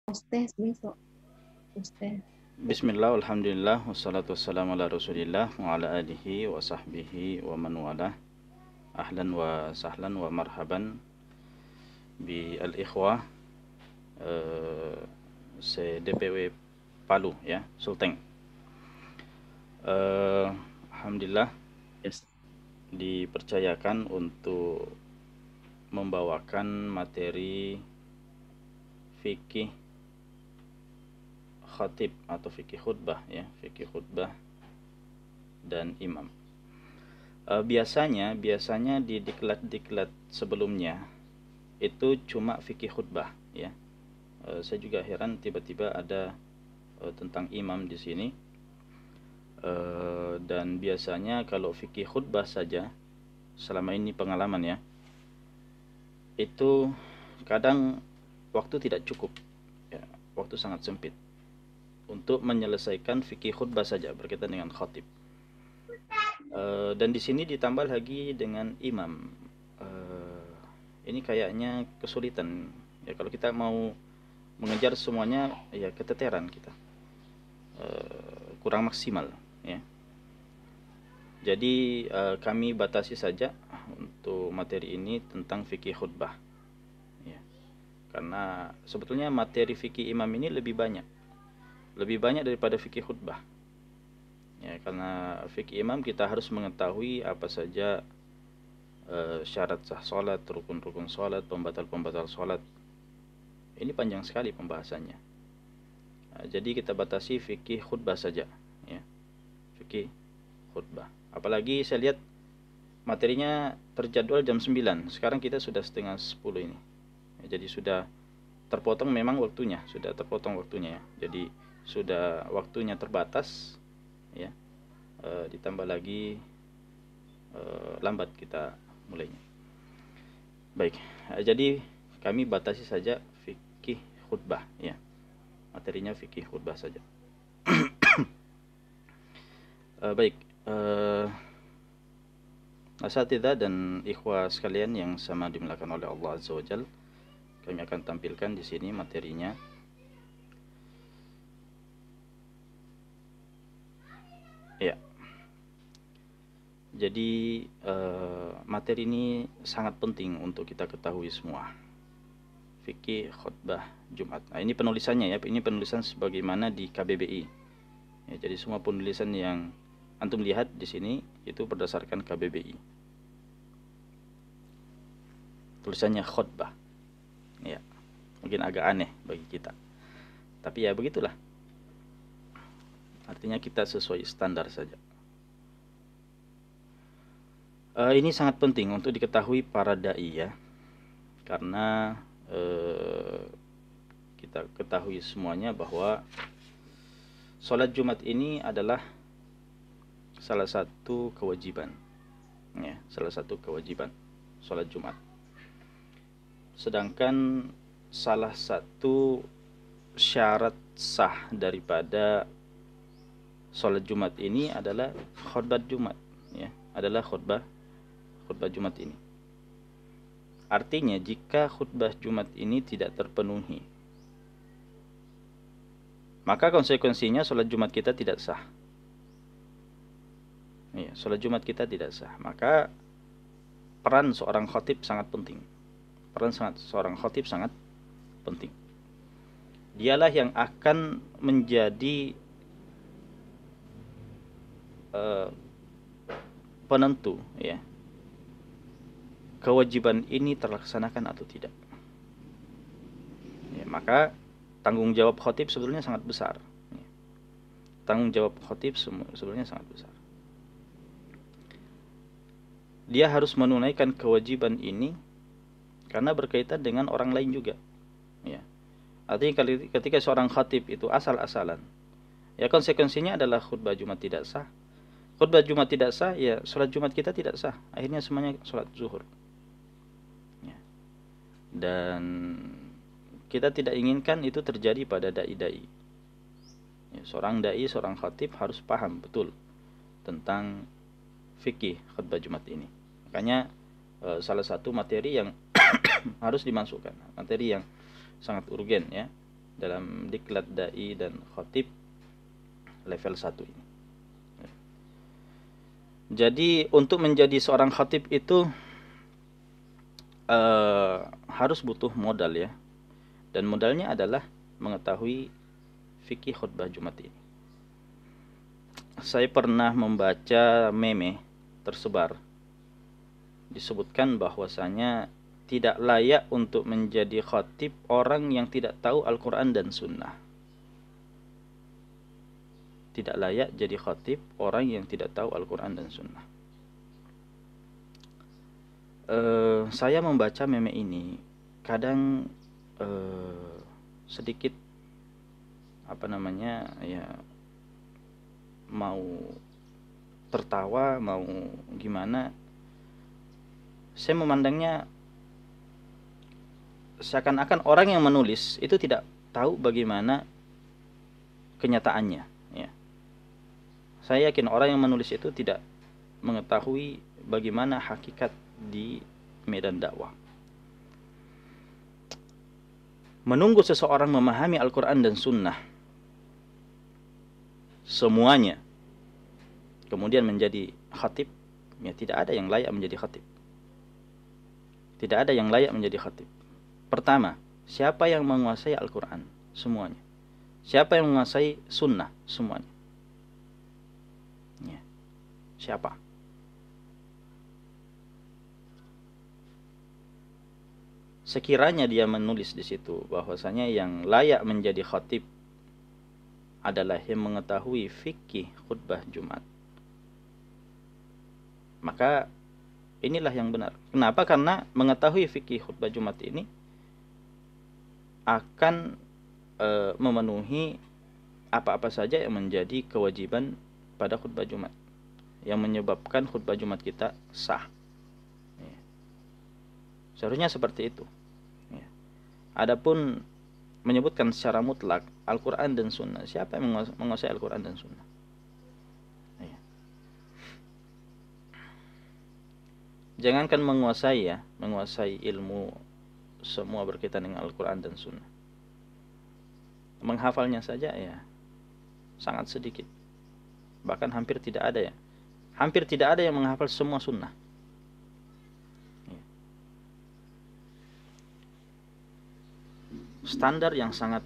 Ustes besok. Ustes. Bismillah, alhamdulillah, wassalatu wassalamu ala rasulillah wa ala alihi wa sahbihi wa man walah. Ahlan wa sahlan wa marhaban bi al-ikhwah se-DPW Palu ya, Sulteng. Alhamdulillah Yes. dipercayakan untuk membawakan materi fikih khatib atau fikih khutbah ya, fikih khutbah dan imam. Biasanya di diklat-diklat sebelumnya itu cuma fikih khutbah ya. Saya juga heran tiba-tiba ada tentang imam di sini. Dan biasanya kalau fikih khutbah saja selama ini pengalaman ya, itu kadang waktu tidak cukup ya, waktu sangat sempit untuk menyelesaikan fikih khutbah saja berkaitan dengan khatib. Dan di sini ditambah lagi dengan imam. Ini kayaknya kesulitan ya, kalau kita mau mengejar semuanya ya keteteran kita, kurang maksimal ya. Jadi kami batasi saja untuk materi ini tentang fikih khutbah ya. Karena sebetulnya materi fikih imam ini lebih banyak daripada fikih khutbah ya, karena fikih imam kita harus mengetahui apa saja syarat sah salat, rukun-rukun salat, pembatal-pembatal salat. Ini panjang sekali pembahasannya. Jadi kita batasi fikih khutbah saja ya, fikih khutbah. Apalagi saya lihat materinya terjadwal jam 9, sekarang kita sudah setengah 10 ini ya, jadi sudah terpotong, memang waktunya sudah terpotong waktunya ya. Jadi sudah waktunya terbatas ya, ditambah lagi lambat kita mulainya. Baik, jadi kami batasi saja fikih khutbah ya, materinya fikih khutbah saja. Baik, asatidzah dan ikhwah sekalian yang sama dimuliakan oleh Allah Azza wa Jalla, kami akan tampilkan di sini materinya. Ya. Jadi materi ini sangat penting untuk kita ketahui semua. Fikih khutbah Jumat. Nah, ini penulisannya ya. Ini penulisan sebagaimana di KBBI. Ya, jadi semua penulisan yang antum lihat di sini itu berdasarkan KBBI. Tulisannya khutbah. Ya. Mungkin agak aneh bagi kita. Tapi ya begitulah. Artinya kita sesuai standar saja. Ini sangat penting untuk diketahui para dai ya. Karena kita ketahui semuanya bahwa sholat Jumat ini adalah salah satu kewajiban ya, salah satu kewajiban sholat Jumat. Sedangkan salah satu syarat sah daripada sholat Jumat ini adalah khutbah Jumat ya, adalah khutbah Jumat ini. Artinya jika khutbah Jumat ini tidak terpenuhi, maka konsekuensinya sholat Jumat kita tidak sah. Ya, sholat Jumat kita tidak sah. Maka peran seorang khatib sangat penting. Seorang khatib sangat penting. Dialah yang akan menjadi penentu ya, kewajiban ini terlaksanakan atau tidak. Ya, maka tanggung jawab khatib sebetulnya sangat besar. Ya. Tanggung jawab khatib sebetulnya sangat besar. Dia harus menunaikan kewajiban ini karena berkaitan dengan orang lain juga. Ya. Artinya ketika seorang khatib itu asal-asalan, ya konsekuensinya adalah khutbah Jumat tidak sah. Khutbah Jumat tidak sah, ya sholat Jumat kita tidak sah. Akhirnya semuanya sholat zuhur. Ya. Dan kita tidak inginkan itu terjadi pada dai-dai. Ya, seorang dai, seorang khatib harus paham betul tentang fikih khutbah Jumat ini. Makanya salah satu materi yang harus dimasukkan, materi yang sangat urgen ya, dalam diklat dai dan khatib level 1 ini. Jadi untuk menjadi seorang khatib itu harus butuh modal ya. Dan modalnya adalah mengetahui fikih khutbah Jumat ini. Saya pernah membaca meme tersebar. Disebutkan bahwasanya tidak layak untuk menjadi khatib orang yang tidak tahu Al-Quran dan Sunnah. Tidak layak jadi khatib orang yang tidak tahu Al-Quran dan Sunnah. Saya membaca meme ini kadang sedikit ya mau tertawa mau gimana. Saya memandangnya seakan-akan orang yang menulis itu tidak tahu bagaimana kenyataannya ya. Saya yakin orang yang menulis itu tidak mengetahui bagaimana hakikat di medan dakwah. Menunggu seseorang memahami Al-Quran dan Sunnah semuanya kemudian menjadi khatib, ya tidak ada yang layak menjadi khatib. Tidak ada yang layak menjadi khatib. Pertama, siapa yang menguasai Al-Quran? Semuanya. Siapa yang menguasai Sunnah? Semuanya. Ya. Siapa? Sekiranya dia menulis di situ bahwasanya yang layak menjadi khatib adalah yang mengetahui fikih khutbah Jumat, maka inilah yang benar. Kenapa? Karena mengetahui fikih khutbah Jumat ini akan memenuhi apa-apa saja yang menjadi kewajiban pada khutbah Jumat, yang menyebabkan khutbah Jumat kita sah. Ya. Seharusnya seperti itu. Ya. Adapun menyebutkan secara mutlak Al-Quran dan Sunnah, siapa yang menguasai Al-Quran dan Sunnah? Ya. Jangankan menguasai ilmu semua berkaitan dengan Al-Quran dan Sunnah, menghafalnya saja ya sangat sedikit, bahkan hampir tidak ada yang menghafal semua sunnah. Ya. Standar yang sangat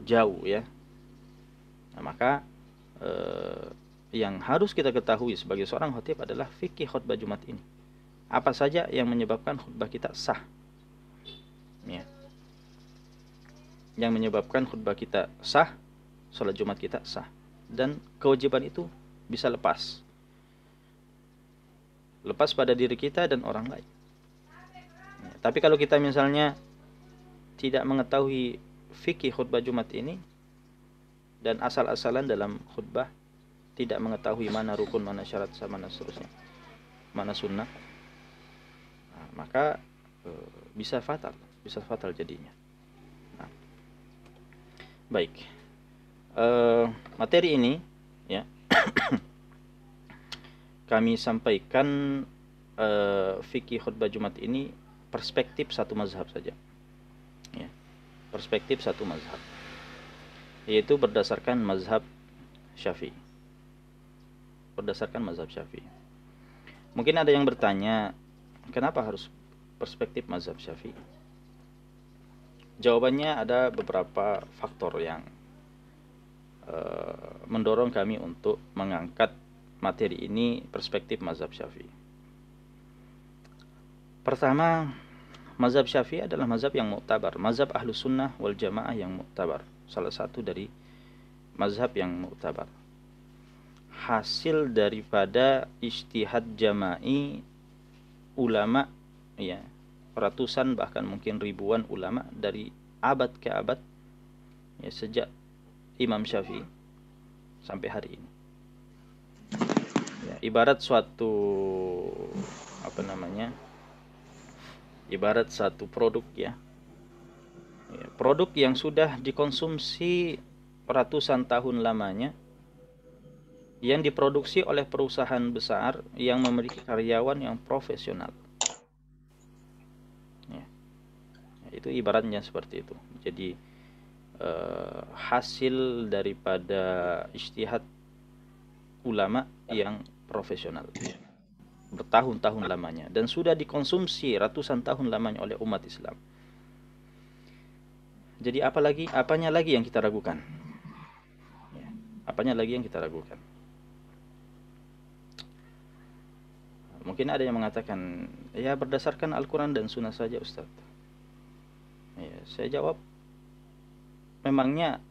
jauh ya. Nah, maka yang harus kita ketahui sebagai seorang khatib adalah fikih khutbah Jumat ini. Apa saja yang menyebabkan khutbah kita sah? Ya. Yang menyebabkan khutbah kita sah, sholat Jumat kita sah, dan kewajiban itu bisa lepas pada diri kita dan orang lain. Ya. Tapi kalau kita misalnya tidak mengetahui fikih khutbah Jumat ini dan asal-asalan dalam khutbah, tidak mengetahui mana rukun, mana syarat, mana seterusnya, mana sunnah, nah, maka bisa fatal jadinya. Nah, baik, materi ini ya kami sampaikan fikih khutbah Jumat ini perspektif satu mazhab saja ya. Perspektif satu mazhab, yaitu berdasarkan mazhab Syafi'i. Mungkin ada yang bertanya, kenapa harus perspektif mazhab Syafi'i? Jawabannya ada beberapa faktor yang mendorong kami untuk mengangkat materi ini perspektif mazhab Syafi'i. Pertama, mazhab Syafi'i adalah mazhab yang mu'tabar, mazhab Ahlus Sunnah wal Jamaah yang mu'tabar, salah satu dari mazhab yang mu'tabar, hasil daripada ijtihad jama'i ulama ya, ratusan bahkan mungkin ribuan ulama dari abad ke abad ya, sejak Imam Syafi'i sampai hari ini ya, ibarat satu produk ya, produk yang sudah dikonsumsi ratusan tahun lamanya, yang diproduksi oleh perusahaan besar yang memiliki karyawan yang profesional ya. Itu ibaratnya seperti itu. Jadi hasil daripada ijtihad ulama yang profesional, bertahun-tahun lamanya, dan sudah dikonsumsi ratusan tahun lamanya oleh umat Islam. Jadi apanya lagi yang kita ragukan? Ya, apanya lagi yang kita ragukan? Mungkin ada yang mengatakan, ya berdasarkan Al-Quran dan Sunnah saja Ustaz. Ya, saya jawab, memangnya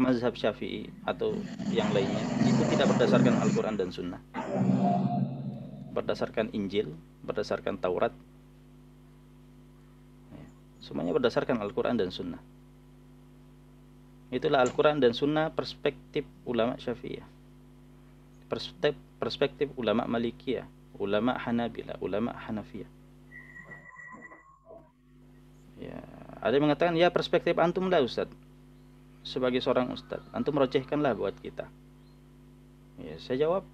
mazhab Syafi'i atau yang lainnya itu tidak berdasarkan Al-Quran dan Sunnah, berdasarkan Injil, berdasarkan Taurat, ya, semuanya berdasarkan Al-Quran dan Sunnah. Itulah Al-Quran dan Sunnah perspektif ulama Syafi'iyah, perspektif ulama Malikiyah, ulama Hanabilah, ulama Hanafiyah. Ya, ada yang mengatakan, ya perspektif antum lah Ustaz, sebagai seorang ustaz, antum rojehkanlah buat kita. Ya, saya jawab,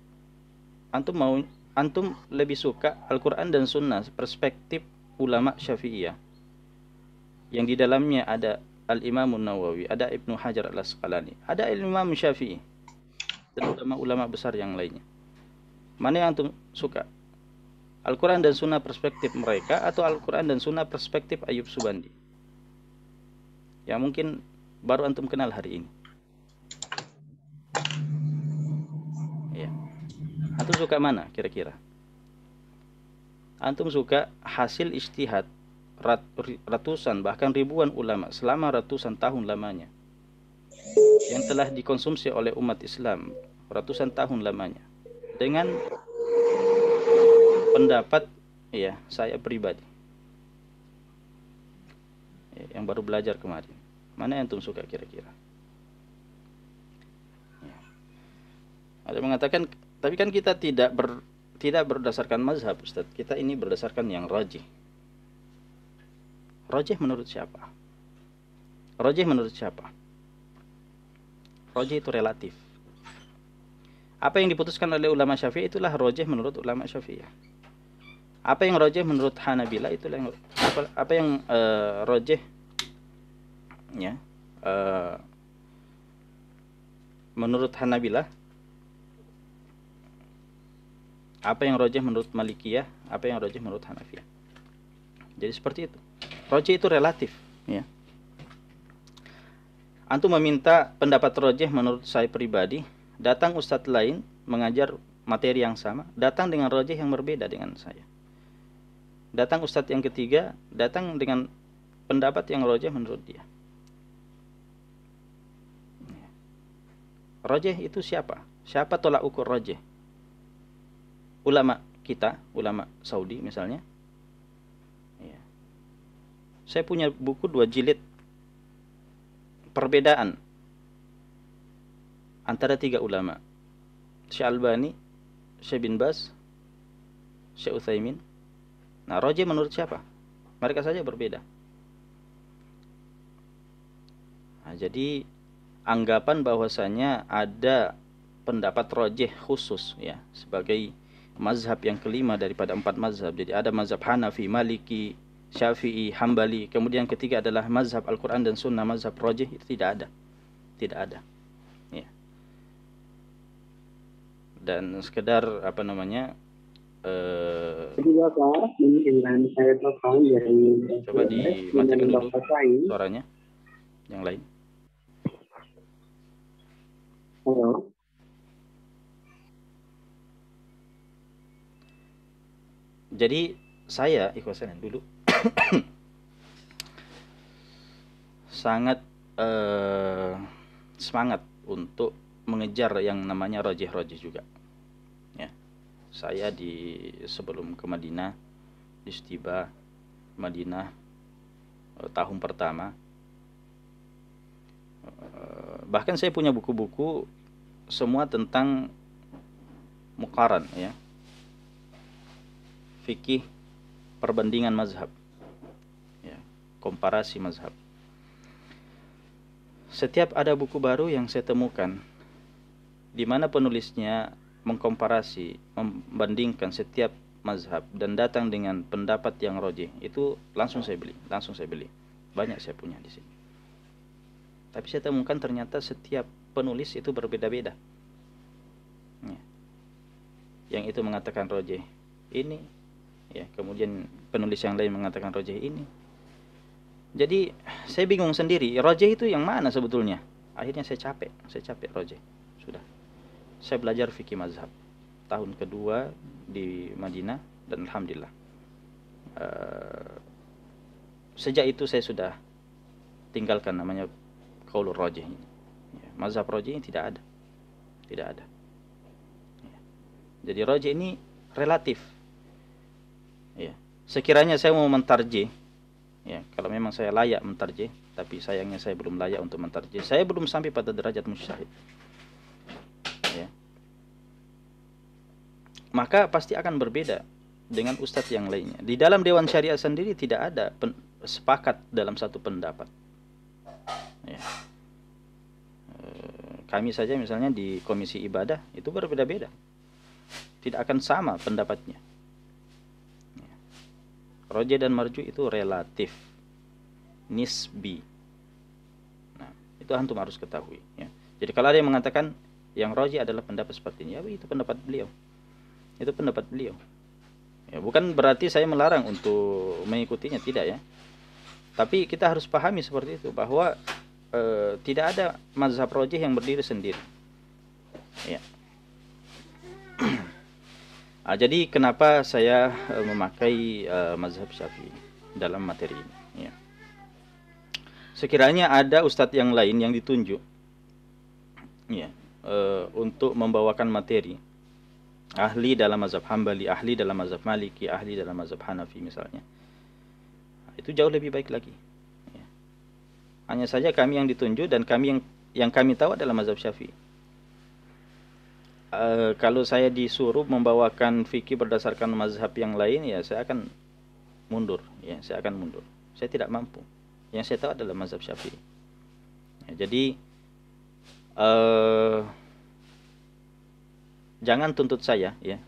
antum lebih suka Al-Quran dan Sunnah perspektif ulama Syafi'iyah yang di dalamnya ada Al-Imam Nawawi, ada Ibnu Hajar Al-Asqalani, ada Imam Syafi'i, dan ulama-ulama besar yang lainnya. Mana yang antum suka? Al-Quran dan Sunnah perspektif mereka atau Al-Quran dan Sunnah perspektif Ayub Subandi, yang mungkin baru antum kenal hari ini? Ya. Antum suka mana kira-kira? Antum suka hasil ijtihad ratusan bahkan ribuan ulama selama ratusan tahun lamanya, yang telah dikonsumsi oleh umat Islam ratusan tahun lamanya, dengan pendapat ya saya pribadi ya, yang baru belajar kemarin? Mana yang antum suka kira-kira? Ya. Ada yang mengatakan, tapi kan kita tidak berdasarkan mazhab Ustaz, kita ini berdasarkan yang rajih. Rajih menurut siapa? Rajih menurut siapa? Rajih itu relatif. Apa yang diputuskan oleh ulama Syafi'i itulah rajih menurut ulama Syafi'iyah. Apa yang rajih menurut Hanabila itulah yang apa yang rajih ya menurut Hanabila, apa yang rajih menurut Malikiyah, apa yang rajih menurut Hanafiyah. Jadi seperti itu. Rajih itu relatif ya. Antum meminta pendapat rajih menurut saya pribadi, datang ustadz lain mengajar materi yang sama, datang dengan rajih yang berbeda dengan saya. Datang ustadz yang ketiga, datang dengan pendapat yang rajih menurut dia. Rajih itu siapa? Siapa tolak ukur rajih? Ulama kita, ulama Saudi misalnya. Ya. Saya punya buku 2 jilid perbedaan antara 3 ulama, Syekh Albani, Syekh bin Baz, Syekh Utsaimin. Nah, rajih menurut siapa? Mereka saja berbeda. Nah, jadi anggapan bahwasanya ada pendapat rajih khusus ya sebagai mazhab yang kelima daripada 4 mazhab. Jadi ada mazhab Hanafi, Maliki, Syafi'i, Hambali, kemudian ketiga adalah mazhab Al-Quran dan Sunnah, mazhab rajih, itu tidak ada. Tidak ada. Ya. Dan sekedar apa namanya? Coba dimatikan dulu suaranya. Yang lain. Halo. Jadi saya ikhwasan dulu sangat semangat untuk mengejar yang namanya rajih-rajih juga. Ya. Saya sebelum ke Madinah, di Istiba Madinah tahun pertama, bahkan saya punya buku-buku semua tentang muqaran ya, fikih perbandingan mazhab ya, komparasi mazhab. Setiap ada buku baru yang saya temukan di mana penulisnya mengkomparasi, membandingkan setiap mazhab dan datang dengan pendapat yang rajih, itu langsung saya beli. Banyak saya punya di sini. Tapi saya temukan ternyata setiap penulis itu berbeda-beda. Ya. Yang itu mengatakan rojih ini, ya, kemudian penulis yang lain mengatakan rojih ini. Jadi saya bingung sendiri, rojih itu yang mana sebetulnya? Akhirnya saya capek rojih. Sudah. Saya belajar fikih mazhab tahun kedua di Madinah dan alhamdulillah. Sejak itu saya sudah tinggalkan namanya qaulur rajih ini. Ya, mazhab rajih ini tidak ada. Tidak ada. Ya. Jadi rajih ini relatif. Ya. Sekiranya saya mau mentarjih, ya, kalau memang saya layak mentarjih, tapi sayangnya saya belum layak untuk mentarjih. Saya belum sampai pada derajat mujtahid. Ya. Maka pasti akan berbeda dengan ustadz yang lainnya. Di dalam Dewan Syariah sendiri tidak ada sepakat dalam satu pendapat. Ya. Kami saja misalnya di komisi ibadah itu berbeda-beda, tidak akan sama pendapatnya. Ya. Rojih dan marju itu relatif, nisbi. Nah, itu antum harus ketahui. Ya. Jadi kalau ada yang mengatakan yang rojih adalah pendapat seperti ini, ya itu pendapat beliau. Itu pendapat beliau. Ya, bukan berarti saya melarang untuk mengikutinya, tidak ya. Tapi kita harus pahami seperti itu, bahwa tidak ada mazhab rojih yang berdiri sendiri. Ya. Jadi kenapa saya memakai mazhab Syafi'i dalam materi ini? Ya. Sekiranya ada ustadz yang lain yang ditunjuk, ya, untuk membawakan materi, ahli dalam mazhab Hambali, ahli dalam mazhab Maliki, ahli dalam mazhab Hanafi misalnya, itu jauh lebih baik lagi. Ya. Hanya saja kami yang ditunjuk dan kami yang kami tahu adalah mazhab Syafi'i. Kalau saya disuruh membawakan fikih berdasarkan mazhab yang lain, ya saya akan mundur. Ya, saya akan mundur. Saya tidak mampu. Yang saya tahu adalah mazhab Syafi'i. Ya, jadi jangan tuntut saya, ya.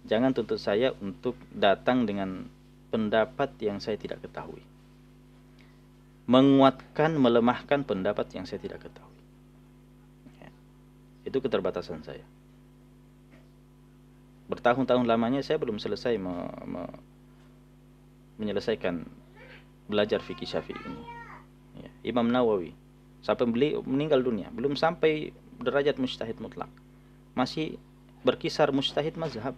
Jangan tuntut saya untuk datang dengan pendapat yang saya tidak ketahui. Menguatkan, melemahkan pendapat yang saya tidak ketahui. Ya. Itu keterbatasan saya. Bertahun-tahun lamanya saya belum selesai menyelesaikan belajar fikih Syafi'i ini. Ya. Imam Nawawi sampai beliau meninggal dunia belum sampai derajat mujtahid mutlak. Masih berkisar mujtahid mazhab,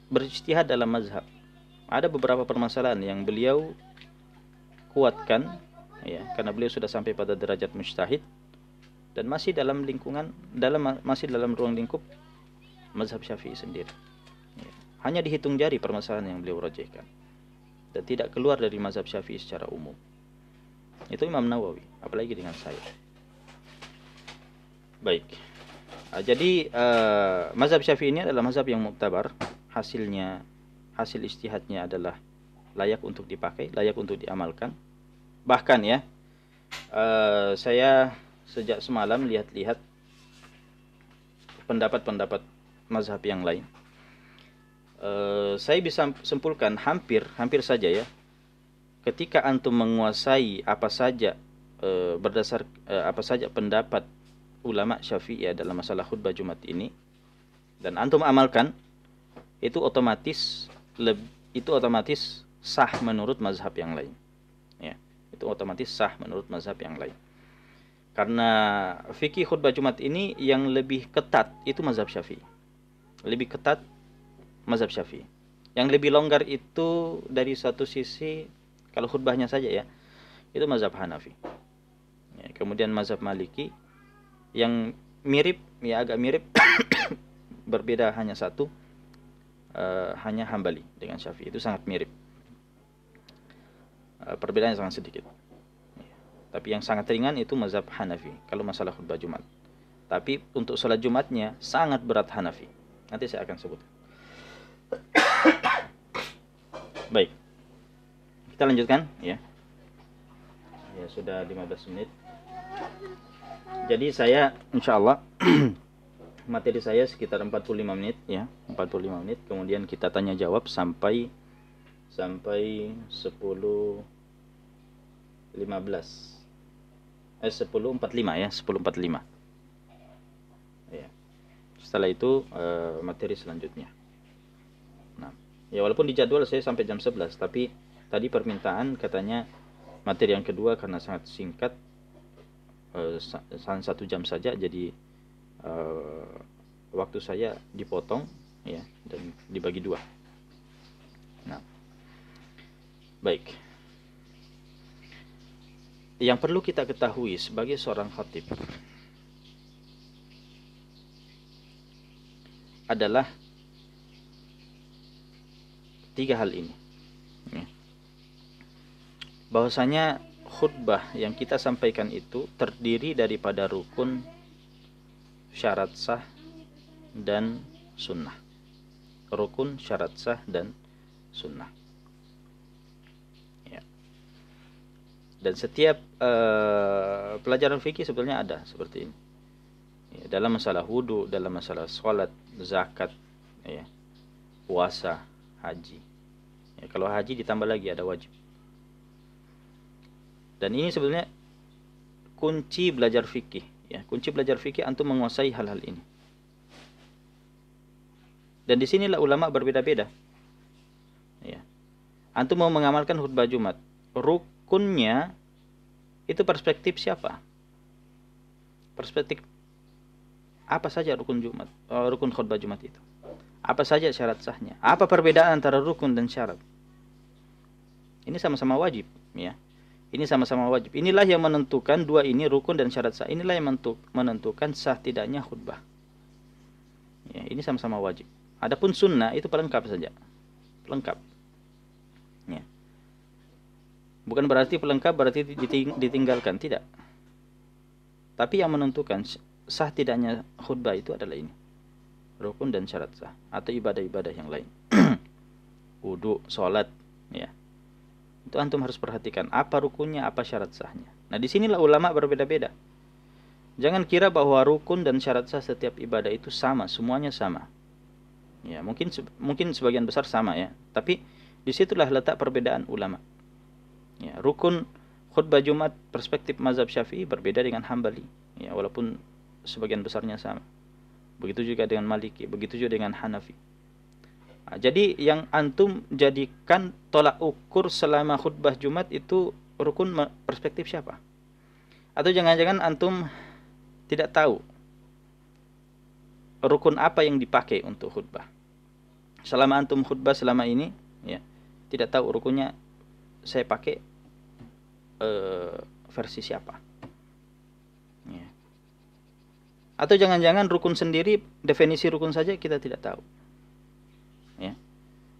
berijtihad dalam mazhab. Ada beberapa permasalahan yang beliau kuatkan, ya, karena beliau sudah sampai pada derajat mujtahid dan masih dalam lingkungan, masih dalam ruang lingkup mazhab Syafi'i sendiri. Ya. Hanya dihitung jari permasalahan yang beliau rajihkan dan tidak keluar dari mazhab Syafi'i secara umum. Itu Imam Nawawi, apalagi dengan saya. Baik. Jadi mazhab Syafi'i ini adalah mazhab yang muktabar, hasil ijtihadnya adalah layak untuk dipakai, layak untuk diamalkan. Bahkan ya, saya sejak semalam lihat-lihat pendapat-pendapat mazhab yang lain. Saya bisa simpulkan hampir saja ya, ketika antum menguasai apa saja apa saja pendapat ulama Syafi'i dalam masalah khutbah Jumat ini dan antum amalkan, itu otomatis sah menurut mazhab yang lain. Ya, itu otomatis sah menurut mazhab yang lain. Karena fikih khutbah Jumat ini yang lebih ketat itu mazhab Syafi'i. Lebih ketat mazhab Syafi'i. Yang lebih longgar itu dari satu sisi, kalau khutbahnya saja ya, itu mazhab Hanafi. Ya, kemudian mazhab Maliki yang mirip, ya agak mirip, berbeda hanya satu, hanya Hambali dengan Syafi'i, itu sangat mirip. Perbedaannya sangat sedikit. Ya. Tapi yang sangat ringan itu mazhab Hanafi kalau masalah khutbah Jumat. Tapi untuk sholat Jumatnya sangat berat Hanafi. Nanti saya akan sebut. Baik. Kita lanjutkan ya. Ya sudah 15 menit. Jadi saya insyaallah materi saya sekitar 45 menit ya, 45 menit. Kemudian kita tanya jawab sampai 10:15. 10.45 ya, 10.45. Ya. Setelah itu materi selanjutnya. Nah, ya walaupun di jadwal saya sampai jam 11, tapi tadi permintaan katanya materi yang kedua karena sangat singkat, 1 jam saja, jadi waktu saya dipotong ya dan dibagi 2. Nah, baik. Yang perlu kita ketahui sebagai seorang khatib adalah 3 hal ini. Bahwasanya khutbah yang kita sampaikan itu terdiri daripada rukun, syarat sah, dan sunnah. Rukun, syarat sah, dan sunnah. Ya. Dan setiap pelajaran fikih sebetulnya ada seperti ini. Ya, dalam masalah wudu, dalam masalah sholat, zakat, ya, puasa, haji. Ya, kalau haji ditambah lagi ada wajib. Dan ini sebetulnya kunci belajar fikih. Ya, kunci belajar fikih antum menguasai hal-hal ini. Dan disinilah ulama berbeda-beda. Ya. Antum mau mengamalkan khutbah Jumat, rukunnya itu perspektif siapa? Perspektif apa saja rukun Jumat, rukun khutbah Jumat itu? Apa saja syarat sahnya? Apa perbedaan antara rukun dan syarat? Ini sama-sama wajib, ya. Ini sama-sama wajib. Inilah yang menentukan, dua ini rukun dan syarat sah. Inilah yang menentukan sah tidaknya khutbah. Ya, ini sama-sama wajib. Adapun sunnah itu pelengkap saja. Pelengkap. Ya. Bukan berarti pelengkap berarti ditinggalkan, tidak. Tapi yang menentukan sah tidaknya khutbah itu adalah ini. Rukun dan syarat sah atau ibadah-ibadah yang lain. Wudu, sholat, ya. Itu antum harus perhatikan apa rukunnya, apa syarat sahnya. Nah, disinilah ulama berbeda-beda. Jangan kira bahwa rukun dan syarat sah setiap ibadah itu sama, semuanya sama. Ya, mungkin sebagian besar sama ya, tapi disitulah letak perbedaan ulama. Ya, rukun khutbah Jumat perspektif mazhab Syafi'i berbeda dengan Hambali. Ya, walaupun sebagian besarnya sama. Begitu juga dengan Maliki, begitu juga dengan Hanafi. Nah, jadi yang antum jadikan tolak ukur selama khutbah Jumat itu rukun perspektif siapa? Atau jangan-jangan antum tidak tahu rukun apa yang dipakai untuk khutbah. Selama antum khutbah selama ini, ya, tidak tahu rukunnya saya pakai versi siapa. Ya. Atau jangan-jangan rukun sendiri, definisi rukun saja kita tidak tahu. Ya.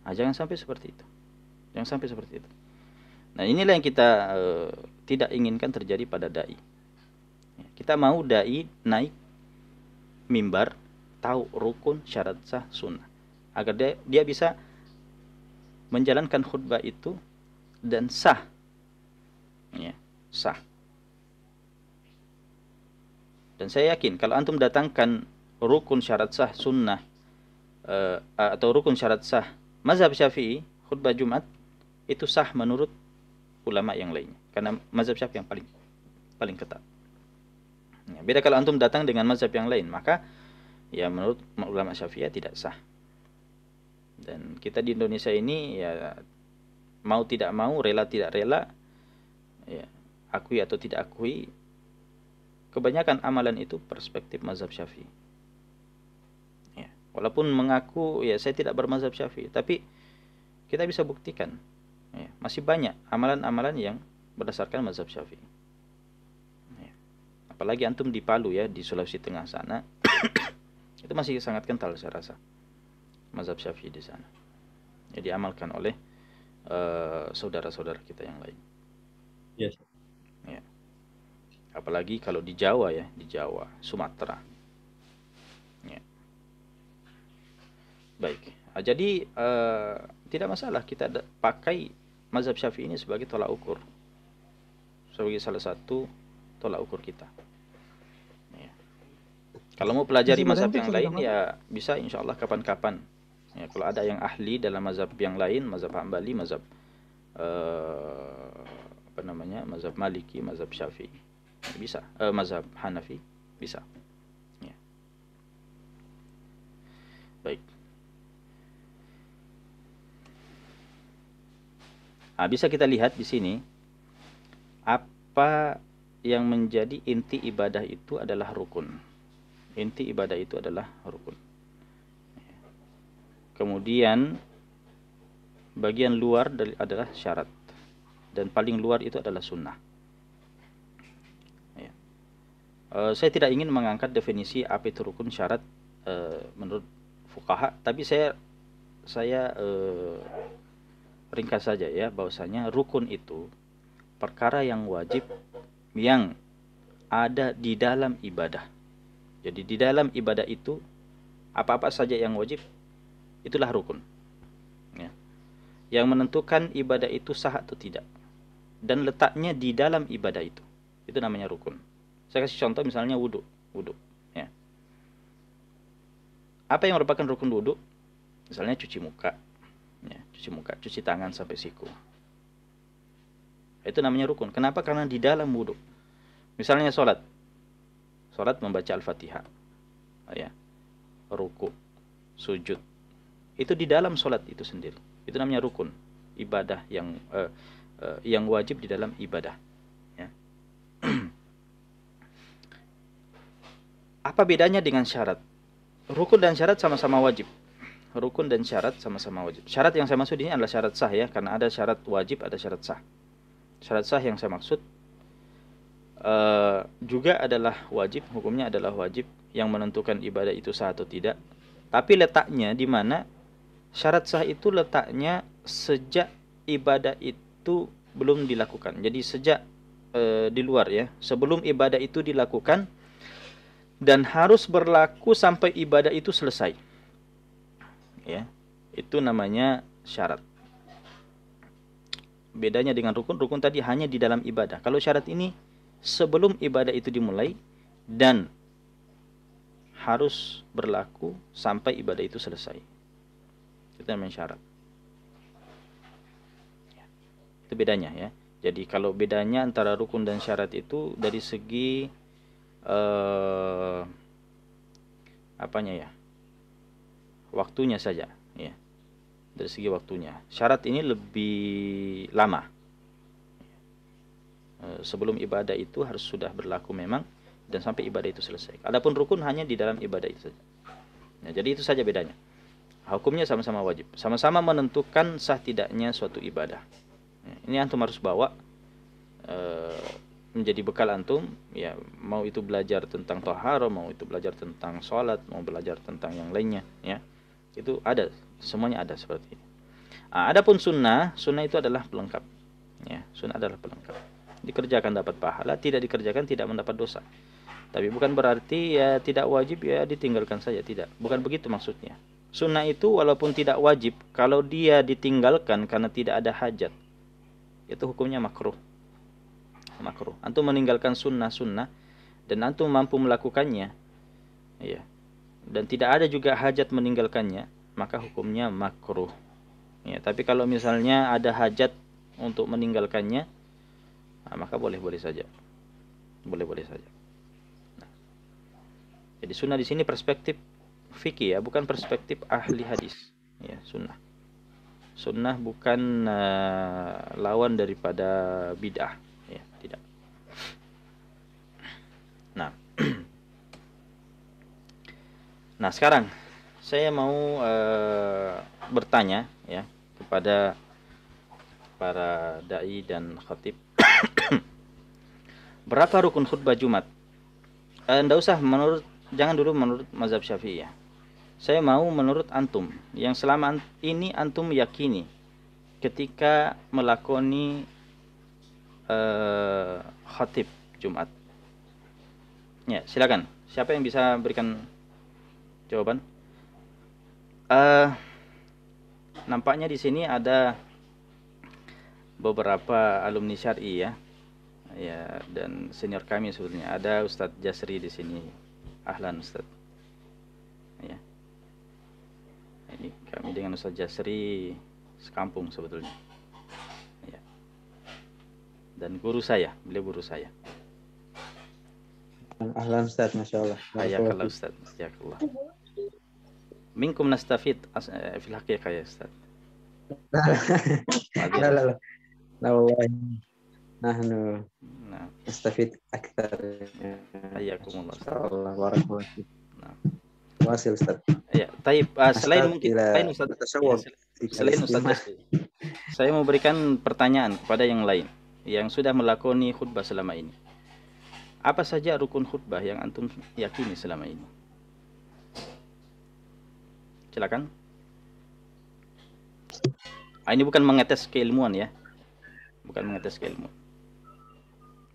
Nah, jangan sampai seperti itu. Jangan sampai seperti itu. Nah, inilah yang kita tidak inginkan terjadi pada dai. Ya. Kita mau dai naik mimbar, tahu rukun, syarat sah, sunnah, agar dia bisa menjalankan khutbah itu dan sah. Ya, sah. Dan saya yakin kalau antum datangkan rukun, syarat sah, sunnah, atau rukun syarat sah mazhab Syafi'i khutbah Jumat itu sah menurut ulama yang lainnya, karena mazhab Syafi'i yang paling ketat. Ya, beda kalau antum datang dengan mazhab yang lain, maka ya menurut ulama Syafi'i tidak sah. Dan kita di Indonesia ini ya mau tidak mau, rela tidak rela, ya, akui atau tidak akui, kebanyakan amalan itu perspektif mazhab Syafi'i. Walaupun mengaku ya saya tidak bermazhab Syafi'i, tapi kita bisa buktikan ya, masih banyak amalan-amalan yang berdasarkan mazhab Syafi'i. Ya. Apalagi antum di Palu ya, di Sulawesi Tengah sana, itu masih sangat kental saya rasa mazhab Syafi'i di sana. Ya, diamalkan oleh saudara-saudara kita yang lain. Yes. Ya. Apalagi kalau di Jawa ya, di Jawa, Sumatera. Ya. Baik, jadi tidak masalah kita pakai mazhab Syafi'i ini sebagai tolak ukur, sebagai salah satu tolak ukur kita. Ya. Kalau mau pelajari mazhab yang lain ya bisa, insya Allah kapan-kapan. Ya, kalau ada yang ahli dalam mazhab yang lain, mazhab Hambali, mazhab mazhab Maliki, mazhab Syafi'i. Bisa. Mazhab Hanafi bisa. Ya. Baik. Nah, bisa kita lihat di sini apa yang menjadi inti ibadah itu adalah rukun. Inti ibadah itu adalah rukun. Kemudian bagian luar adalah syarat, dan paling luar itu adalah sunnah. Ya. Saya tidak ingin mengangkat definisi apa itu rukun syarat menurut fuqaha, tapi saya ringkas saja ya, bahwasanya rukun itu perkara yang wajib yang ada di dalam ibadah. Jadi di dalam ibadah itu apa-apa saja yang wajib itulah rukun. Ya. Yang menentukan ibadah itu sah atau tidak, dan letaknya di dalam ibadah itu namanya rukun. Saya kasih contoh misalnya wudhu. Ya. Apa yang merupakan rukun wudhu? Misalnya cuci muka. Ya, cuci tangan sampai siku. Itu namanya rukun. Kenapa? Karena di dalam wudhu. Misalnya sholat membaca Al-Fatihah, ya, ruku, sujud, itu di dalam sholat itu sendiri. Itu namanya rukun, ibadah yang wajib di dalam ibadah. Ya. Apa bedanya dengan syarat? Rukun dan syarat sama-sama wajib. Rukun dan syarat sama-sama wajib. Syarat yang saya maksud ini adalah syarat sah ya, karena ada syarat wajib, ada syarat sah. Syarat sah yang saya maksud juga adalah wajib, hukumnya adalah wajib yang menentukan ibadah itu sah atau tidak. Tapi letaknya di mana? Syarat sah itu letaknya sejak ibadah itu belum dilakukan. Jadi sejak di luar ya, sebelum ibadah itu dilakukan, dan harus berlaku sampai ibadah itu selesai. Ya, itu namanya syarat. Bedanya dengan rukun tadi hanya di dalam ibadah. Kalau syarat ini sebelum ibadah itu dimulai dan harus berlaku sampai ibadah itu selesai. Itu namanya syarat. Itu bedanya ya. Jadi kalau bedanya antara rukun dan syarat itu dari segi apanya ya? Waktunya saja ya. Dari segi waktunya. Syarat ini lebih lama. Sebelum ibadah itu harus sudah berlaku memang dan sampai ibadah itu selesai. Adapun rukun hanya di dalam ibadah itu saja. Ya, jadi itu saja bedanya. Hukumnya sama-sama wajib. Sama-sama menentukan sah tidaknya suatu ibadah. Ya, ini antum harus bawa menjadi bekal antum. Ya, mau itu belajar tentang taharah, mau itu belajar tentang sholat, mau belajar tentang yang lainnya. Ya, itu ada. Semuanya ada seperti ini. Adapun sunnah itu adalah pelengkap. Ya, sunnah adalah pelengkap. Dikerjakan dapat pahala, tidak dikerjakan tidak mendapat dosa. Tapi bukan berarti ya tidak wajib ya ditinggalkan saja, tidak. Bukan begitu maksudnya. Sunnah itu walaupun tidak wajib, kalau dia ditinggalkan karena tidak ada hajat, itu hukumnya makruh. Makruh. Antum meninggalkan sunnah dan antum mampu melakukannya, ya, dan tidak ada juga hajat meninggalkannya, maka hukumnya makruh. Ya, tapi kalau misalnya ada hajat untuk meninggalkannya, maka boleh-boleh saja. Boleh-boleh saja. Nah, jadi sunnah di sini perspektif fikih ya, bukan perspektif ahli hadis. Ya, sunnah. Sunnah bukan lawan daripada bid'ah. Ya, tidak. Nah, nah sekarang saya mau bertanya ya kepada para dai dan khatib. Berapa rukun khutbah Jumat? Enggak usah jangan dulu menurut mazhab Syafi'i ya. Saya mau menurut antum yang selama ini antum yakini ketika melakoni khatib Jumat. Ya, silakan. Siapa yang bisa berikan jawaban? Nampaknya di sini ada beberapa alumni syar'i ya. Ya, dan senior kami sebetulnya. Ada Ustadz Jasri di sini. Ahlan Ustadz. Ya. Ini kami dengan Ustadz Jasri sekampung sebetulnya. Ya. Dan guru saya, beliau guru saya. Ahlan Ustaz, Masya Allah. Hayakallah Ustaz. Jazakallah. Minkum nastafid fil haqiqah ya Ustaz. لا لا لا لا والله نحن Nah, نستفيد أكثر. hayakumullah إن Ustaz. شاء الله بارك الله فيك. Nah. واصل أستاذ. Ya, taib selain أستاذ mungkin إلى selain Ustaz نتشوق في selain Ustaz الاستماع. Jasri, saya mau berikan pertanyaan kepada yang lain yang sudah melakoni khutbah selama ini. Apa saja rukun khutbah yang antum yakini selama ini? Silakan. Ini bukan mengetes keilmuan ya. Bukan mengetes keilmuan.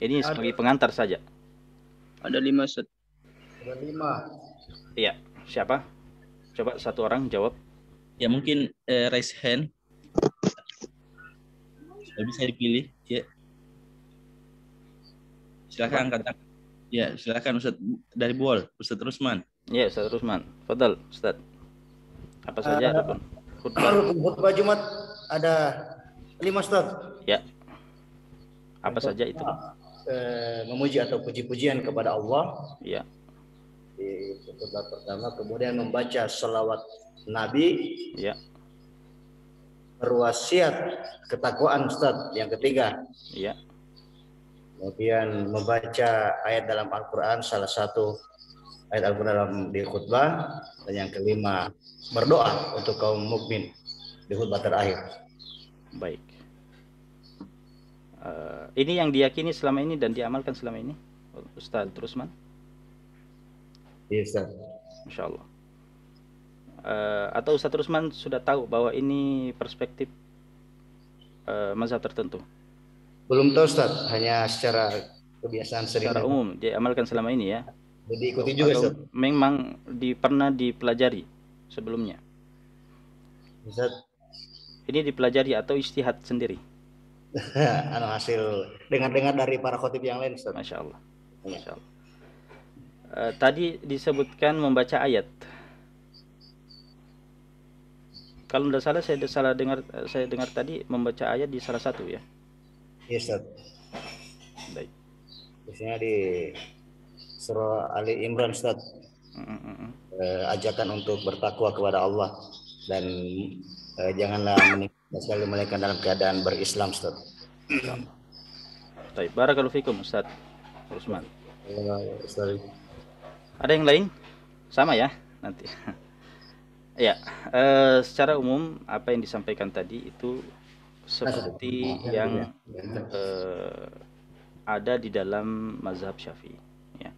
Ini sebagai pengantar saja. Ada 5 Ustaz. Ada 5. Iya, siapa? Coba satu orang jawab. Ya mungkin raise hand. Sudah bisa dipilih. Ya. Silakan angkat tangan. Ya, silakan Ustaz dari Buol, Ustaz Rusman. Ya, Ustaz Rusman. Fadal, Ustaz. Apa saja rukun khutbah? Rukun khutbah Jumat ada 5 Ustaz. Ya. Apa saja itu? Memuji atau puji-pujian kepada Allah. Ya. Di khutbah pertama, kemudian membaca salawat Nabi. Ya. Berwasiat ketakwaan Ustaz yang ketiga. Ya. Kemudian membaca ayat dalam Al-Quran, salah satu ayat Al-Quran dalam di khutbah. Dan yang kelima, berdoa untuk kaum mukmin di khutbah terakhir. Baik. Ini yang diyakini selama ini dan diamalkan selama ini, Ustaz Rusman? Iya Ustaz. Masya Allah. Atau Ustaz Rusman sudah tahu bahwa ini perspektif mazhab tertentu? Belum tahu Ustaz, hanya secara kebiasaan sering. Secara umum diamalkan selama ini ya. Jadi ikuti juga Ustaz. Memang pernah dipelajari sebelumnya. Ustaz, ini dipelajari atau ijtihad sendiri? hasil dengar-dengar dari para khotib yang lain Ustaz. Masya Allah. Masya Allah. Tadi disebutkan membaca ayat. Kalau tidak salah saya dengar tadi membaca ayat di salah satu ya. Iya Ustaz. Baik. Biasanya di surah Ali Imran Ustaz. Ajakan untuk bertakwa kepada Allah dan janganlah selalu mereka dalam keadaan berislam Ustaz. Baik, barakallahu fikum Ustaz Rusman. Ustaz. Ada yang lain? Sama ya nanti. Ya, secara umum apa yang disampaikan tadi itu seperti yang ada di dalam mazhab Syafi'i. Ya.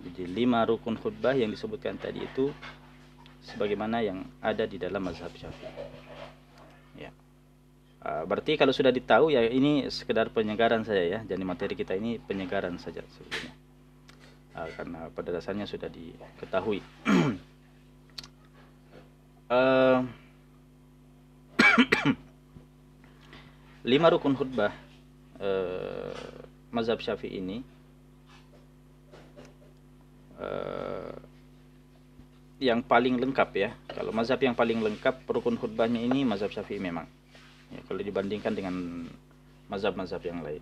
Jadi 5 rukun khutbah yang disebutkan tadi itu sebagaimana yang ada di dalam mazhab Syafi'i. Ya. Berarti kalau sudah ditahu ya ini sekedar penyegaran saja ya. Jadi materi kita ini penyegaran saja sebetulnya. Karena pada dasarnya sudah diketahui. 5 rukun khutbah mazhab Syafi'i ini yang paling lengkap ya. Kalau mazhab yang paling lengkap rukun khutbahnya ini mazhab Syafi'i memang. Ya, kalau dibandingkan dengan mazhab-mazhab yang lain.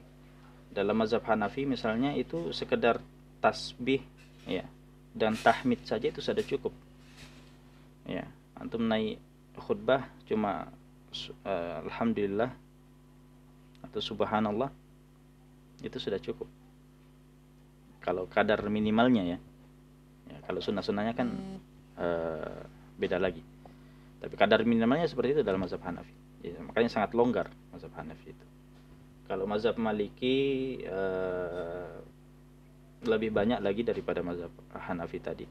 Dalam mazhab Hanafi misalnya itu sekedar tasbih ya dan tahmid saja itu sudah cukup. Ya, antum naik khutbah cuma alhamdulillah atau subhanallah itu sudah cukup. Kalau kadar minimalnya ya. Ya kalau sunnah-sunnahnya kan beda lagi. Tapi kadar minimalnya seperti itu dalam mazhab Hanafi. Ya, makanya sangat longgar mazhab Hanafi itu. Kalau mazhab Maliki lebih banyak lagi daripada mazhab Hanafi tadi.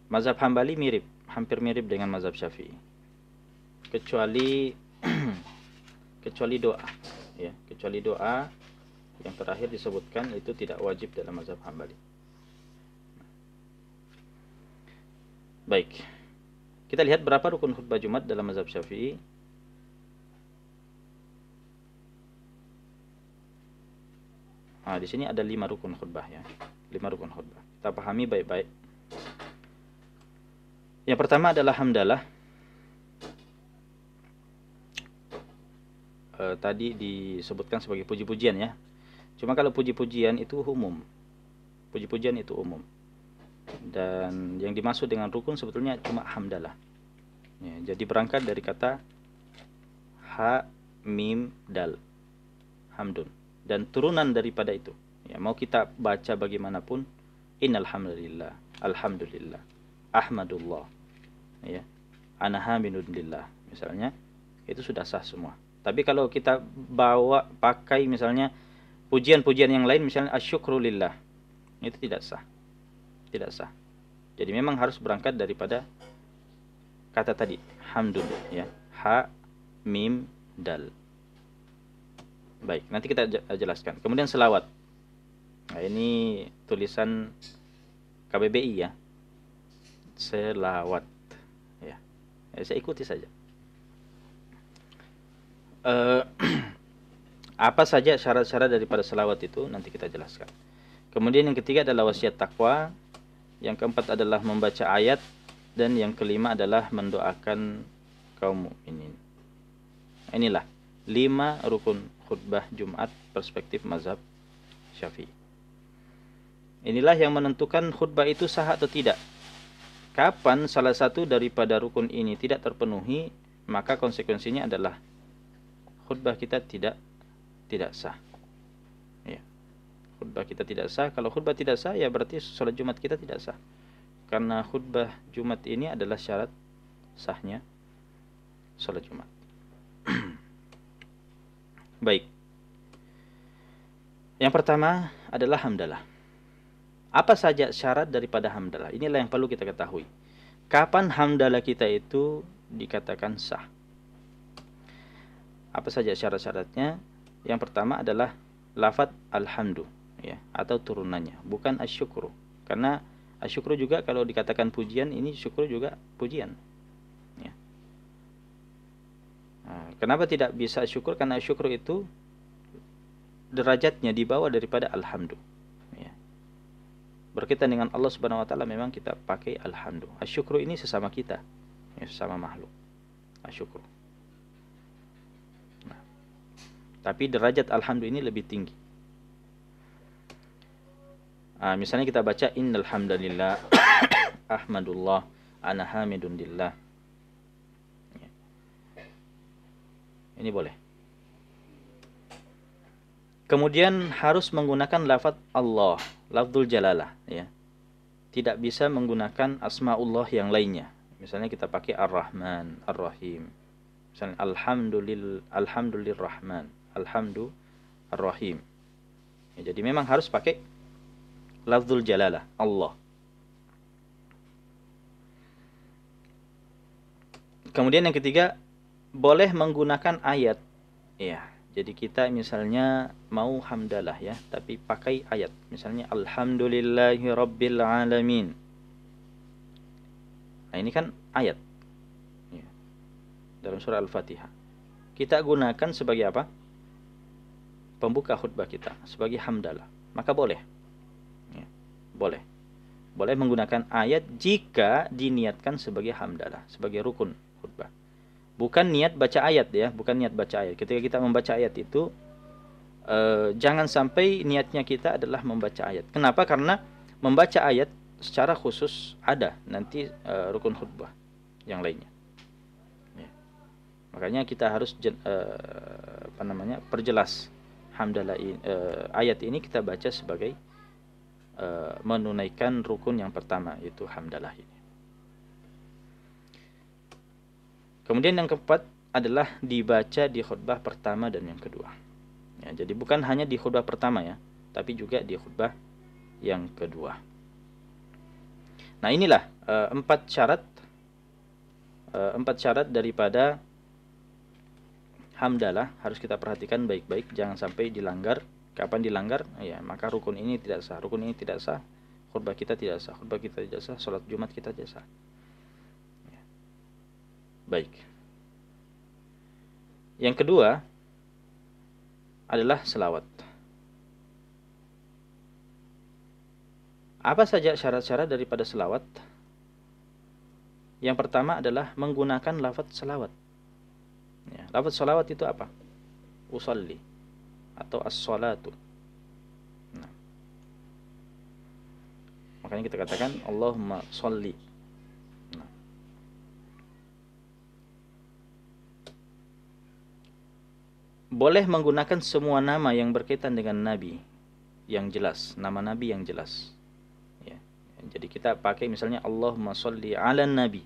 Mazhab Hambali hampir mirip dengan mazhab Syafi'i. Kecuali doa, ya, kecuali doa yang terakhir disebutkan itu tidak wajib dalam mazhab Hambali. Baik. Kita lihat berapa rukun khutbah Jumat dalam mazhab Syafi'i. Di sini ada 5 rukun khutbah ya. 5 rukun khutbah. Kita pahami baik-baik. Yang pertama adalah hamdalah. Tadi disebutkan sebagai puji-pujian ya. Cuma kalau puji-pujian itu umum. Puji-pujian itu umum. Dan yang dimaksud dengan rukun sebetulnya cuma hamdalah. Ya, jadi berangkat dari kata ha, mim, dal. Hamdun. Dan turunan daripada itu. Ya, mau kita baca bagaimanapun, innal hamdalillah, alhamdulillah, ahmadullah. Ya. Ana hamidun lillah misalnya, itu sudah sah semua. Tapi kalau kita bawa pakai misalnya pujian-pujian yang lain, misalnya asyukru lillah, itu tidak sah. Tidak sah. Jadi memang harus berangkat daripada kata tadi, hamdun, ya. Ha, mim, dal. Baik, nanti kita jelaskan. Kemudian selawat. Nah, ini tulisan KBBI ya. Selawat. Ya. Saya ikuti saja. Apa saja syarat-syarat daripada selawat itu nanti kita jelaskan. Kemudian yang ketiga adalah wasiat takwa. Yang keempat adalah membaca ayat. Dan yang kelima adalah mendoakan kaum mukminin. Inilah 5 rukun khutbah Jumat perspektif mazhab Syafi'i. Inilah yang menentukan khutbah itu sah atau tidak. Kapan salah satu daripada rukun ini tidak terpenuhi, maka konsekuensinya adalah khutbah kita tidak sah. Ya. Khutbah kita tidak sah. Kalau khutbah tidak sah, ya berarti salat Jumat kita tidak sah. Karena khutbah Jumat ini adalah syarat sahnya salat Jumat. Baik. Yang pertama adalah hamdalah. Apa saja syarat daripada hamdalah? Inilah yang perlu kita ketahui. Kapan hamdalah kita itu dikatakan sah? Apa saja syarat-syaratnya? Yang pertama adalah lafaz alhamdu, ya, atau turunannya, bukan asyukru. Karena asyukru juga kalau dikatakan pujian, ini syukru juga pujian. Ya. Nah, kenapa tidak bisa syukur? Karena syukur itu derajatnya di bawah daripada alhamdu. Ya. Berkaitan dengan Allah Subhanahu Wa Taala memang kita pakai alhamdu. Asyukru ini sesama kita, ya, sesama makhluk. Asyukru. Nah, tapi derajat alhamdu ini lebih tinggi. Misalnya kita baca innal hamdalillah ahmadullah ana hamidun lillah. Ya. Ini boleh. Kemudian harus menggunakan lafaz Allah, lafzul jalalah, ya. Tidak bisa menggunakan asmaullah yang lainnya. Misalnya kita pakai Ar-Rahman, Ar-Rahim. Misalnya alhamdulillahirrahman, alhamdu ar-rahim. Ya, jadi memang harus pakai lafzul jalalah, Allah. Kemudian yang ketiga, boleh menggunakan ayat. Ya. Jadi kita misalnya mau hamdalah, ya, tapi pakai ayat. Misalnya alhamdulillahi rabbil alamin. Nah, ini kan ayat. Ya. Dalam surah Al-Fatihah. Kita gunakan sebagai apa? Pembuka khutbah kita, sebagai hamdalah. Maka boleh. Ya. Boleh. Boleh menggunakan ayat jika diniatkan sebagai hamdalah, sebagai rukun khutbah. Bukan niat baca ayat, ya, bukan niat baca ayat. Ketika kita membaca ayat itu jangan sampai niatnya kita adalah membaca ayat. Kenapa? Karena membaca ayat secara khusus ada nanti rukun khutbah yang lainnya. Ya. Makanya kita harus perjelas hamdalah ayat ini kita baca sebagai menunaikan rukun yang pertama, yaitu hamdalah ini. Kemudian yang keempat adalah dibaca di khutbah pertama dan yang kedua. Ya, jadi bukan hanya di khutbah pertama, ya, tapi juga di khutbah yang kedua. Nah, inilah 4 syarat daripada hamdalah harus kita perhatikan baik-baik, jangan sampai dilanggar. Kapan dilanggar? Ya, maka rukun ini tidak sah, rukun ini tidak sah, khutbah kita tidak sah, khutbah kita tidak sah, salat Jumat kita tidak sah. Baik. Yang kedua adalah selawat. Apa saja syarat-syarat daripada selawat? Yang pertama adalah menggunakan lafaz selawat. Ya, lafaz selawat itu apa? Usalli atau as-salatu. Makanya kita katakan Allahumma sholli. Nah. Boleh menggunakan semua nama yang berkaitan dengan Nabi yang jelas, nama Nabi yang jelas. Ya. Jadi kita pakai misalnya Allahumma sholli ala Nabi,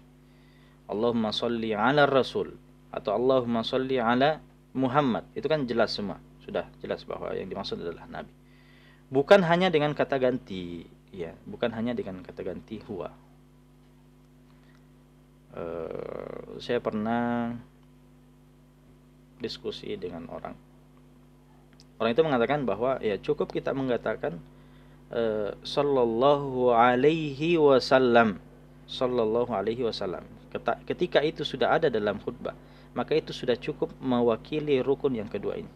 Allahumma sholli ala Rasul, atau Allahumma sholli ala Muhammad. Itu kan jelas semua, sudah jelas bahwa yang dimaksud adalah Nabi. Bukan hanya dengan kata ganti, ya, bukan hanya dengan kata ganti huwa. Saya pernah diskusi dengan orang. Orang itu mengatakan bahwa ya cukup kita mengatakan sallallahu alaihi wasallam, sallallahu alaihi wasallam. Ketika itu sudah ada dalam khutbah, maka itu sudah cukup mewakili rukun yang kedua ini.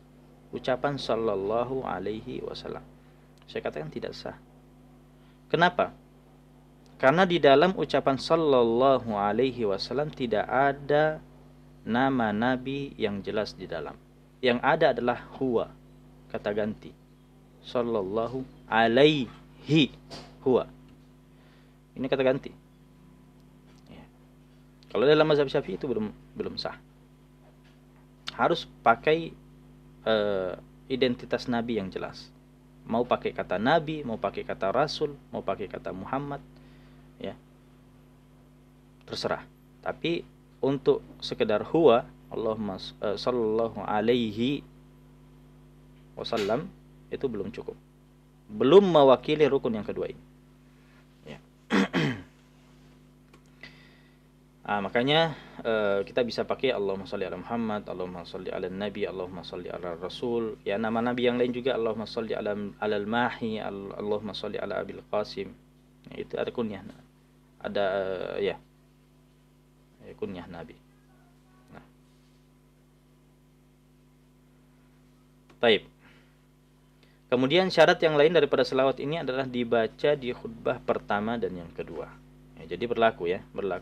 Ucapan sallallahu alaihi wasallam. Saya katakan tidak sah. Kenapa? Karena di dalam ucapan sallallahu alaihi wasallam tidak ada nama Nabi yang jelas di dalam. Yang ada adalah huwa, kata ganti. Sallallahu alaihi huwa. Ini kata ganti. Ya. Kalau dalam mazhab Syafi'i itu belum sah. Harus pakai identitas Nabi yang jelas. Mau pakai kata Nabi, mau pakai kata Rasul, mau pakai kata Muhammad, ya terserah. Tapi untuk sekedar huwa, Allahumma sallallahu alaihi wasallam, itu belum cukup, belum mewakili rukun yang kedua ini. Ya. Makanya kita bisa pakai Allahumma sholli ala Muhammad, Allahumma sholli ala Nabi, Allahumma sholli ala Rasul. Ya, nama Nabi yang lain juga Allahumma sholli ala al-Mahi, Allahumma sholli ala Abil Qasim. Ya, itu ada kunyah. Ada ya kunyah Nabi. Nah. Taib. Kemudian syarat yang lain daripada selawat ini adalah dibaca di khutbah pertama dan yang kedua. Ya, jadi berlaku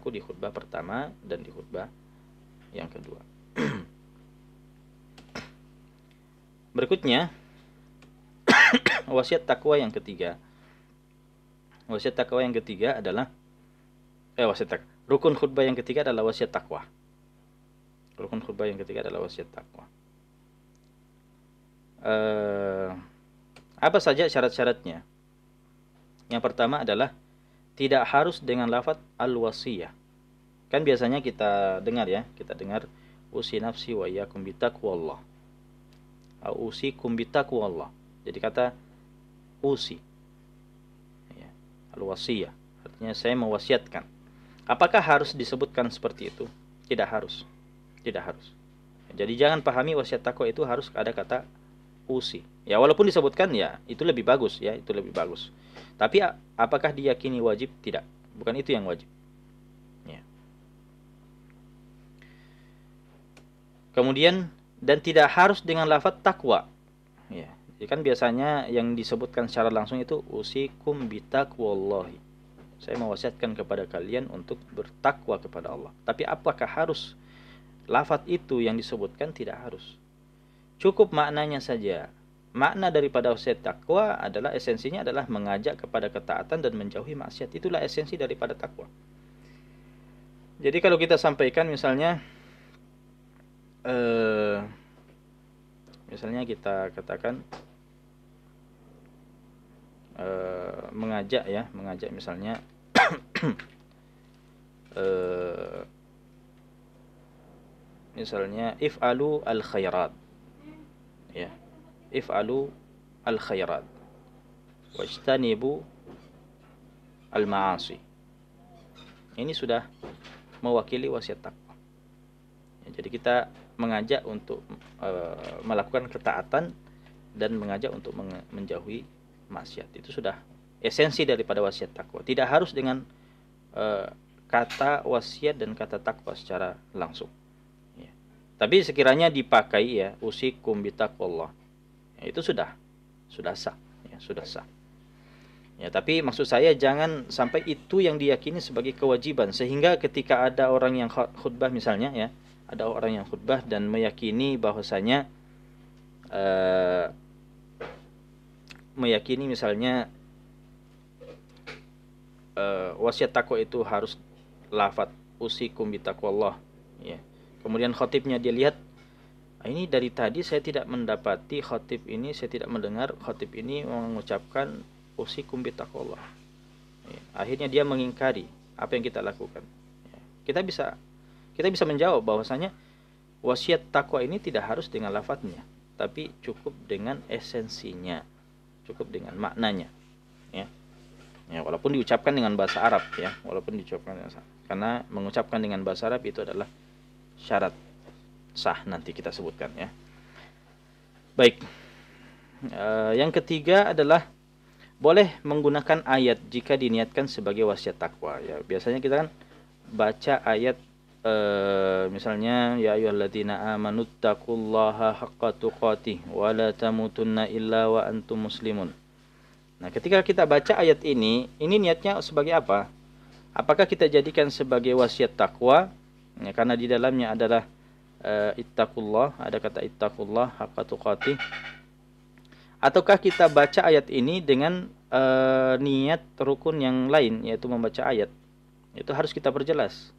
di khutbah pertama dan di khutbah yang kedua. Berikutnya wasiat takwa yang ketiga. Wasiat takwa yang ketiga adalah rukun khutbah yang ketiga adalah wasiat takwa. Rukun khutbah yang ketiga adalah wasiat takwa. Apa saja syarat-syaratnya? Yang pertama adalah tidak harus dengan lafaz al-wasiyah. Kan biasanya kita dengar usi nafsi wa iyyakum bitaqwallah. Usikum bitaqwallah. Jadi kata usi. Ya, al-wasiyah. Artinya saya mewasiatkan. Apakah harus disebutkan seperti itu? Tidak harus. Tidak harus. Jadi jangan pahami wasiat takwa itu harus ada kata usi. Ya, walaupun disebutkan ya itu lebih bagus ya, itu lebih bagus. Tapi apakah diyakini wajib? Tidak. Bukan itu yang wajib. Ya. Kemudian dan tidak harus dengan lafaz takwa. Ya. Jadi kan biasanya yang disebutkan secara langsung itu usikum bitaqwallahi. Saya mewasiatkan kepada kalian untuk bertakwa kepada Allah. Tapi apakah harus lafaz itu yang disebutkan? Tidak harus. Cukup maknanya saja. Makna daripada wasiat takwa adalah esensinya adalah mengajak kepada ketaatan dan menjauhi maksiat. Itulah esensi daripada takwa. Jadi kalau kita sampaikan misalnya kita katakan mengajak misalnya misalnya if'alu al-khairat. Ya. If'alu al-khairat wajtanibu al-ma'asi. Ini sudah mewakili wasiat takwa. Ya, jadi kita mengajak untuk melakukan ketaatan dan mengajak untuk menjauhi maksiat. Itu sudah esensi daripada wasiat takwa. Tidak harus dengan kata wasiat dan kata takwa secara langsung. Ya. Tapi sekiranya dipakai ya usikum bitaqwallah, ya, itu sudah sah, ya, sudah sah. Ya, tapi maksud saya jangan sampai itu yang diyakini sebagai kewajiban sehingga ketika ada orang yang khutbah misalnya ya, ada orang yang khutbah dan meyakini bahwasanya meyakini misalnya wasiat takwa itu harus lafadz usikum bitaqwallah, ya. Kemudian khotibnya dia lihat, ini dari tadi saya tidak mendapati khotib ini, saya tidak mendengar khotib ini mengucapkan usikum bitaqwallah. Ya. Akhirnya dia mengingkari apa yang kita lakukan. Ya. Kita bisa menjawab bahwasanya wasiat takwa ini tidak harus dengan lafadznya, tapi cukup dengan esensinya, cukup dengan maknanya, ya. Ya, walaupun diucapkan dengan bahasa Arab, ya, karena mengucapkan dengan bahasa Arab itu adalah syarat sah, nanti kita sebutkan, ya. Baik, yang ketiga adalah boleh menggunakan ayat jika diniatkan sebagai wasiat takwa, ya. Biasanya kita kan baca ayat, misalnya ya ayyuhalladzina amanuttaqullaha haqqa tuqatih wa la tamutunna illa wa antum muslimun. Nah, ketika kita baca ayat ini niatnya sebagai apa? Apakah kita jadikan sebagai wasiat takwa? Ya, karena di dalamnya adalah ittaqullah, ada kata ittaqullah haqqa tuqatih. Ataukah kita baca ayat ini dengan niat rukun yang lain, yaitu membaca ayat? Itu harus kita perjelas.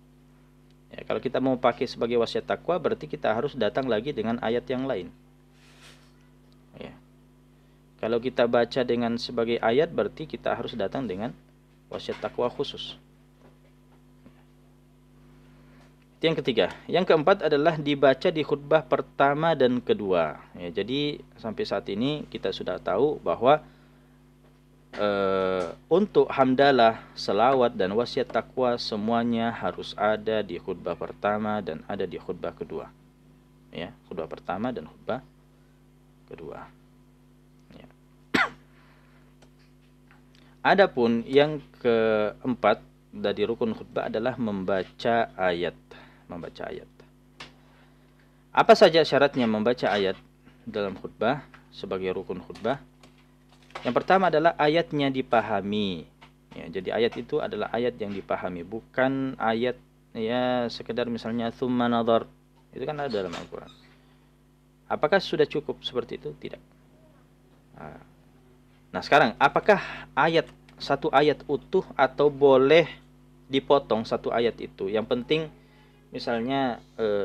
Ya, kalau kita mau pakai sebagai wasiat takwa, berarti kita harus datang lagi dengan ayat yang lain. Ya. Kalau kita baca dengan sebagai ayat, berarti kita harus datang dengan wasiat takwa khusus. Itu yang ketiga. Yang keempat adalah dibaca di khutbah pertama dan kedua. Ya, jadi sampai saat ini kita sudah tahu bahwa untuk hamdalah, selawat, dan wasiat takwa semuanya harus ada di khutbah pertama dan ada di khutbah kedua. Ya, khutbah pertama dan khutbah kedua. Adapun yang keempat dari rukun khutbah adalah membaca ayat. Membaca ayat. Apa saja syaratnya membaca ayat dalam khutbah sebagai rukun khutbah? Yang pertama adalah ayatnya dipahami. Ya, jadi ayat itu adalah ayat yang dipahami, bukan ayat ya sekedar misalnya tsumma nadhar. Itu kan ada dalam Al-Qur'an. Apakah sudah cukup seperti itu? Tidak. Nah, sekarang apakah satu ayat utuh atau boleh dipotong satu ayat itu? Yang penting misalnya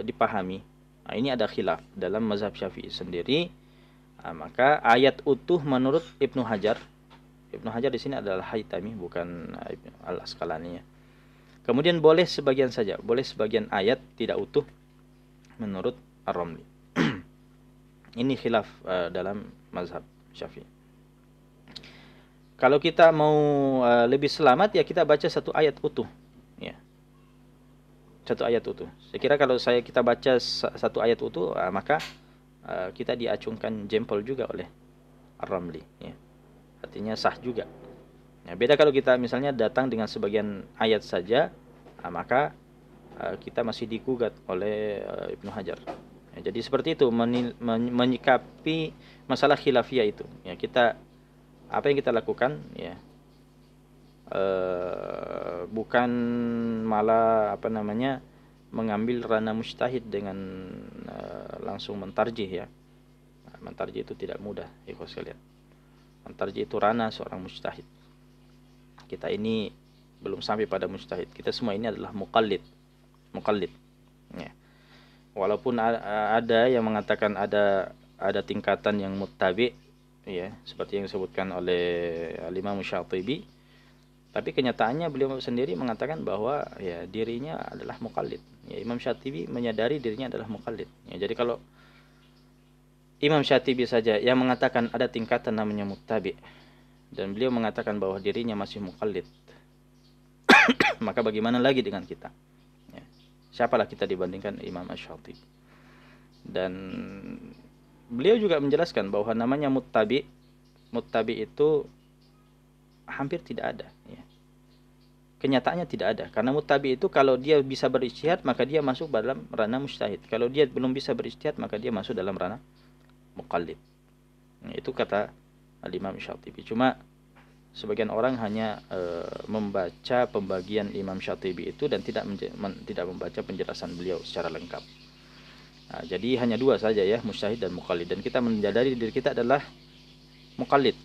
dipahami. Nah, ini ada khilaf dalam mazhab Syafi'i sendiri. Nah, maka ayat utuh menurut Ibnu Hajar. Ibnu Hajar di sini adalah Haytami, bukan Al-Asqalani, ya. Kemudian boleh sebagian saja, boleh sebagian ayat tidak utuh menurut Ar-Ramli. Ini khilaf dalam mazhab Syafi'i. Kalau kita mau lebih selamat, ya kita baca satu ayat utuh, ya. Satu ayat utuh. Saya kira kalau kita baca satu ayat utuh, maka kita diacungkan jempol juga oleh Ar-Ramli, ya. Artinya sah juga. Ya, beda kalau kita misalnya datang dengan sebagian ayat saja, maka kita masih digugat oleh Ibnu Hajar. Ya, jadi seperti itu menyikapi masalah khilafiyah itu. Ya, apa yang kita lakukan, ya, bukan malah mengambil ranah mujtahid dengan langsung mentarjih, ya. Mentarjih itu tidak mudah, ikhwas sekalian. Mentarjih itu ranah seorang mujtahid. Kita ini belum sampai pada mujtahid. Kita semua ini adalah muqallid. Ya. Walaupun ada yang mengatakan ada tingkatan yang muttabi', ya, seperti yang disebutkan oleh Imam Syatibi, tapi kenyataannya beliau sendiri mengatakan bahwa ya dirinya adalah muqallid. Ya, Imam Syatibi menyadari dirinya adalah muqallid. Ya, jadi kalau Imam Syatibi saja yang mengatakan ada tingkatan namanya muttabi', dan beliau mengatakan bahwa dirinya masih muqallid, maka bagaimana lagi dengan kita? Ya, siapalah kita dibandingkan Imam Asy-Syatibi? Dan beliau juga menjelaskan bahwa namanya muttabi itu hampir tidak ada, ya. Kenyataannya tidak ada, karena muttabi itu kalau dia bisa berijtihad maka dia masuk dalam ranah mujtahid. Kalau dia belum bisa berijtihad maka dia masuk dalam ranah muqallid. Nah, itu kata Imam Syatibi. Cuma sebagian orang hanya membaca pembagian Imam Syatibi itu dan tidak membaca penjelasan beliau secara lengkap. Nah, jadi hanya dua saja, ya, mujtahid dan muqallid, dan kita menyadari diri kita adalah muqallid.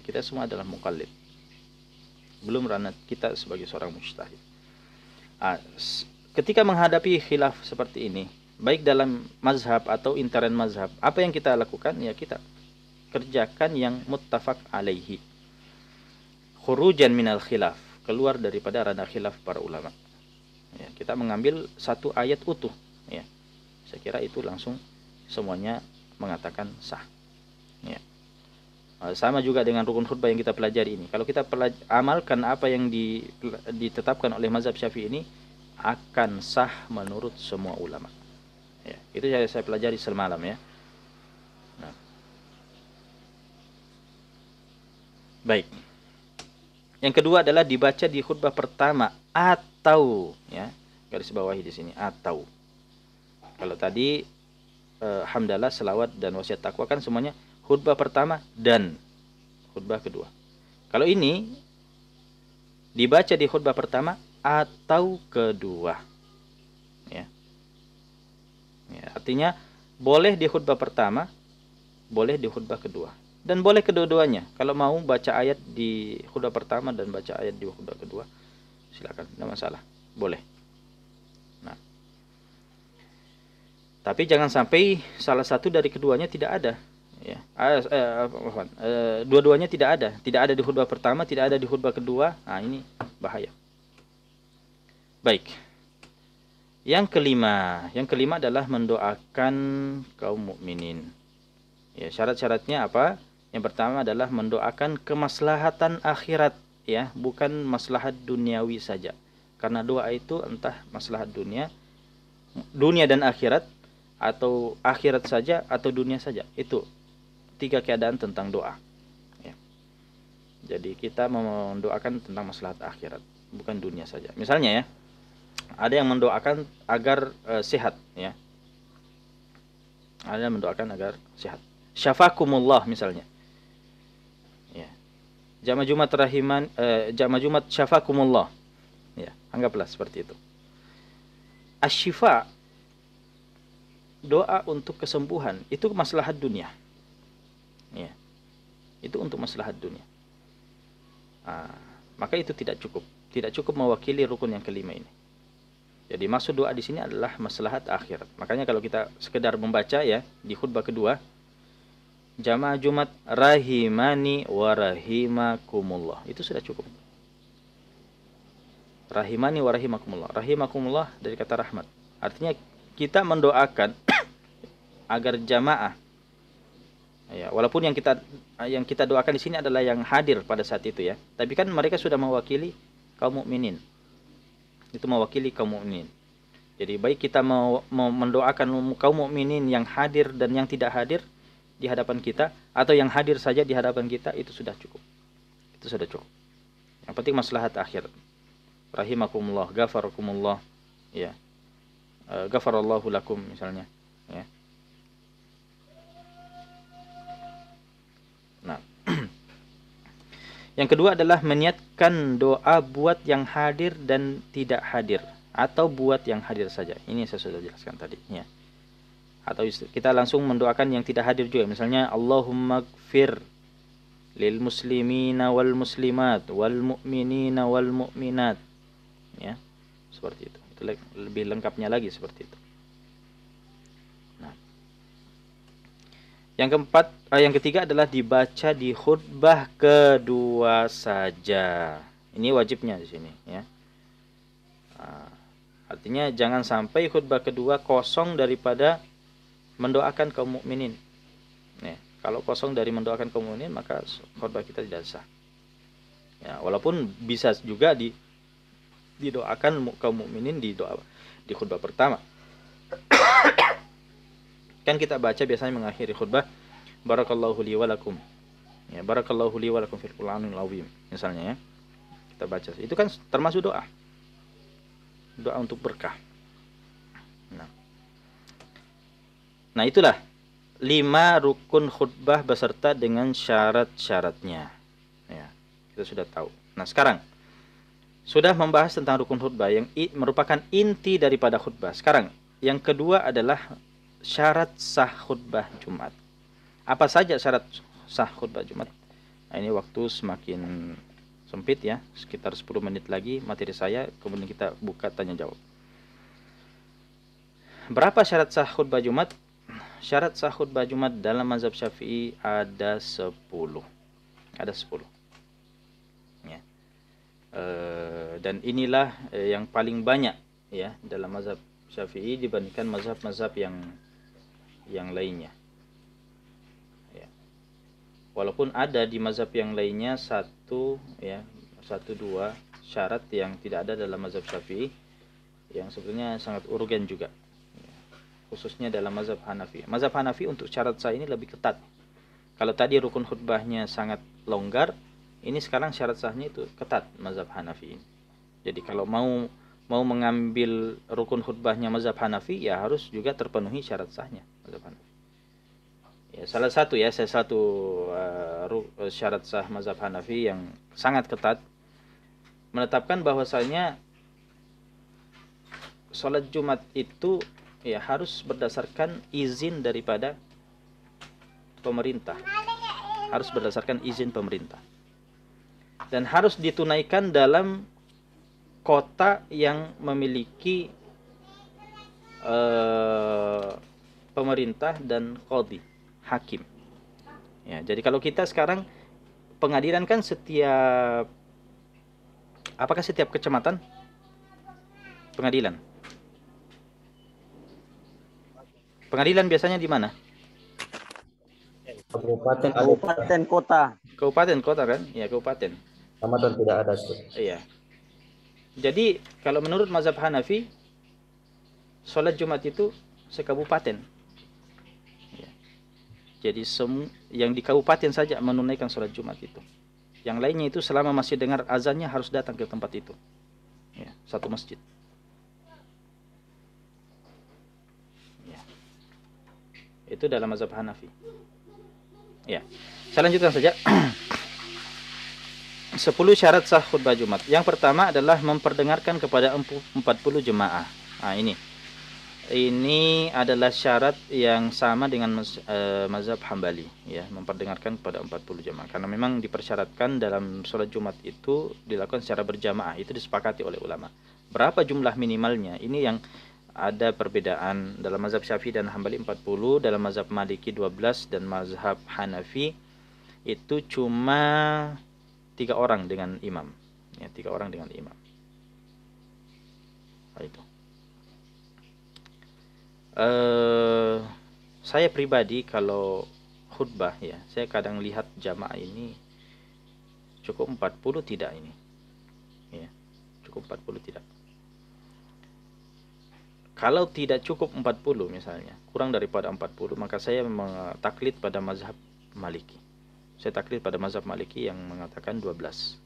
Kita semua adalah muqallid. belum ranah kita sebagai seorang mujtahid. Ketika menghadapi khilaf seperti ini, baik dalam mazhab atau intern mazhab, apa yang kita lakukan? Ya kita kerjakan yang muttafaq alaihi. Khurujan minal khilaf, keluar daripada ranah khilaf para ulama. Ya, kita mengambil satu ayat utuh. Ya, saya kira itu langsung semuanya mengatakan sah. Ya. Sama juga dengan rukun khutbah yang kita pelajari ini. Kalau kita amalkan apa yang ditetapkan oleh mazhab Syafi'i ini, akan sah menurut semua ulama. Ya, itu saya pelajari semalam ya. Nah. Baik. Yang kedua adalah dibaca di khutbah pertama atau ya, garis bawahi di sini atau. Kalau tadi hamdalah, selawat dan wasiat takwa kan semuanya khutbah pertama dan khutbah kedua. Kalau ini dibaca di khutbah pertama atau kedua. Ya. Ya, artinya boleh di khutbah pertama, boleh di khutbah kedua. Dan boleh kedua-duanya. Kalau mau baca ayat di khutbah pertama dan baca ayat di khutbah kedua, silakan, tidak masalah. Boleh. Nah. Tapi jangan sampai salah satu dari keduanya tidak ada. Ya. Dua-duanya tidak ada. Tidak ada di khutbah pertama, tidak ada di khutbah kedua. Nah, ini bahaya. Baik. Yang kelima adalah mendoakan kaum mukminin. Ya, syarat-syaratnya apa? Yang pertama adalah mendoakan kemaslahatan akhirat, ya, bukan maslahat duniawi saja. Karena doa itu entah maslahat dunia dan akhirat, atau akhirat saja atau dunia saja. Itu 3 keadaan tentang doa. Ya. Jadi kita mendoakan tentang maslahat akhirat, bukan dunia saja. Misalnya ya, ada yang mendoakan agar sehat, ya. Ada yang mendoakan agar sehat. Syafakumullah misalnya. Ya. Jamaah Jumat syafakumullah. Ya, anggaplah seperti itu. Asy-syifa, doa untuk kesembuhan, itu maslahat dunia. Ya. Itu untuk maslahat dunia. Maka itu tidak cukup. Tidak cukup mewakili rukun yang kelima ini. Jadi maksud doa di sini adalah maslahat akhirat. Makanya kalau kita sekedar membaca ya di khutbah kedua, jamaah Jumat rahimani wa rahimakumullah, itu sudah cukup. Rahimani wa rahimakumullah. Rahimakumullah dari kata rahmat. Artinya kita mendoakan agar jamaah, ya, walaupun yang kita doakan di sini adalah yang hadir pada saat itu ya. Tapi kan mereka sudah mewakili kaum mukminin. Itu mewakili kaum mukminin. Jadi baik kita mau mendoakan kaum mukminin yang hadir dan yang tidak hadir di hadapan kita, atau yang hadir saja di hadapan kita, itu sudah cukup. Itu sudah cukup. Yang penting maslahat akhir. Rahimakumullah, ghafarakumullah, ya. Ghafarallahu lakum misalnya, ya. Nah. Yang kedua adalah meniatkan doa buat yang hadir dan tidak hadir, atau buat yang hadir saja. Ini saya sudah jelaskan tadi, ya. Atau kita langsung mendoakan yang tidak hadir juga. Misalnya Allahumma gfir lil muslimina wal muslimat wal mu'minina wal mu'minat. Ya. Seperti itu. Itu lebih lengkapnya lagi seperti itu. Nah. Yang ketiga adalah dibaca di khutbah kedua saja. Ini wajibnya di sini, ya. Artinya jangan sampai khutbah kedua kosong daripada mendoakan kaum mukminin. Nih, kalau kosong dari mendoakan kaum mukminin, maka khutbah kita tidak sah. Ya, walaupun bisa juga didoakan kaum mukminin di khutbah pertama. Kan kita baca biasanya mengakhiri khutbah barakallahu li wa lakum. Ya, barakallahu li wa lakum fil Qur'anil azim. Misalnya ya. Kita baca. Itu kan termasuk doa. Doa untuk berkah. Nah, itulah 5 rukun khutbah beserta dengan syarat-syaratnya. Ya, kita sudah tahu. Nah, sekarang sudah membahas tentang rukun khutbah yang merupakan inti daripada khutbah. Sekarang yang kedua adalah syarat sah khutbah Jumat. Apa saja syarat sah khutbah Jumat? Nah, ini waktu semakin sempit ya, sekitar 10 menit lagi materi saya, kemudian kita buka tanya jawab. Berapa syarat sah khutbah Jumat? Syarat sah khutbah Jumat dalam mazhab Syafi'i ada 10. Ada 10. Ya. Dan inilah yang paling banyak ya dalam mazhab Syafi'i dibandingkan mazhab-mazhab yang lainnya. Ya. Walaupun ada di mazhab yang lainnya satu dua syarat yang tidak ada dalam mazhab Syafi'i yang sebetulnya sangat urgen juga. Khususnya dalam mazhab Hanafi. Mazhab Hanafi untuk syarat sah ini lebih ketat. Kalau tadi rukun khutbahnya sangat longgar, ini sekarang syarat sahnya itu ketat mazhab Hanafi ini. Jadi kalau mau mengambil rukun khutbahnya mazhab Hanafi, ya harus juga terpenuhi syarat sahnya mazhab Hanafi. Ya, salah satu syarat sah mazhab Hanafi yang sangat ketat menetapkan bahwasanya sholat Jumat itu ya harus berdasarkan izin daripada pemerintah. Harus berdasarkan izin pemerintah. Dan harus ditunaikan dalam kota yang memiliki pemerintah dan qadhi, hakim. Ya, jadi kalau kita sekarang pengadilan kan apakah setiap kecamatan pengadilan? Pengadilan biasanya di mana? Kabupaten kota. Kabupaten kota kan? Ya, kabupaten. Kecamatan tidak ada. Iya. Jadi kalau menurut mazhab Hanafi, sholat Jumat itu sekabupaten. Ya. Jadi yang di kabupaten saja menunaikan sholat Jumat itu. Yang lainnya itu selama masih dengar azannya harus datang ke tempat itu. Ya, satu masjid. Itu dalam mazhab Hanafi. Ya. Saya lanjutkan saja. 10 syarat sah khutbah Jumat. Yang pertama adalah memperdengarkan kepada 40 jemaah. Nah, ini adalah syarat yang sama dengan mazhab Hambali, ya, memperdengarkan kepada 40 jemaah. Karena memang dipersyaratkan dalam sholat Jumat itu dilakukan secara berjamaah. Itu disepakati oleh ulama. Berapa jumlah minimalnya? Ini yang ada perbedaan dalam mazhab Syafi'i dan Hambali 40, dalam mazhab Maliki 12 dan mazhab Hanafi itu cuma 3 orang dengan imam. Ya, 3 orang dengan imam. Nah, itu. Saya pribadi kalau khutbah ya, saya kadang lihat jamaah ini cukup 40 tidak ini. Ya, cukup 40 tidak. Kalau tidak cukup 40 misalnya, kurang daripada 40, maka saya taklid pada mazhab Maliki. Saya taklid pada mazhab Maliki yang mengatakan 12.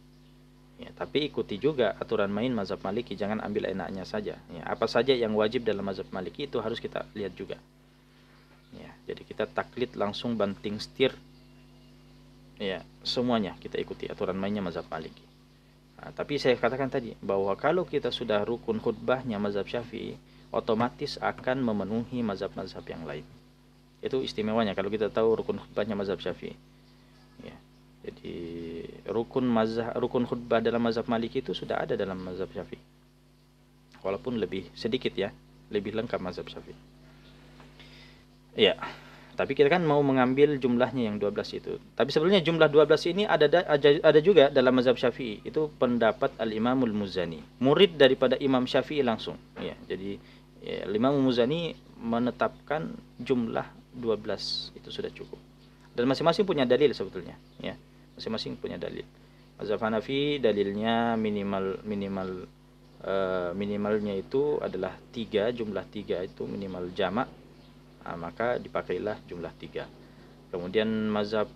Ya, tapi ikuti juga aturan main mazhab Maliki, jangan ambil enaknya saja. Ya, apa saja yang wajib dalam mazhab Maliki itu harus kita lihat juga. Ya, jadi kita taklid langsung banting setir. Ya, semuanya kita ikuti aturan mainnya mazhab Maliki. Nah, tapi saya katakan tadi bahwa kalau kita sudah rukun khutbahnya mazhab Syafi'i, otomatis akan memenuhi mazhab-mazhab yang lain. Itu istimewanya kalau kita tahu rukun khutbahnya mazhab Syafi'i. Ya. Jadi rukun khutbah dalam mazhab Maliki itu sudah ada dalam mazhab Syafi'i. Walaupun lebih sedikit ya, lebih lengkap mazhab Syafi'i. Ya. Tapi kita kan mau mengambil jumlahnya yang 12 itu. Tapi sebenarnya jumlah 12 ini ada juga dalam mazhab Syafi'i. Itu pendapat Al-Imamul Muzani, murid daripada Imam Syafi'i langsung. Ya, jadi ya, Imam Muzani menetapkan jumlah 12 itu sudah cukup. Dan masing-masing punya dalil sebetulnya, ya. Masing-masing punya dalil. Mazhab Hanafi dalilnya minimalnya itu adalah 3, jumlah 3 itu minimal jamak. Nah, maka dipakailah jumlah 3. Kemudian mazhab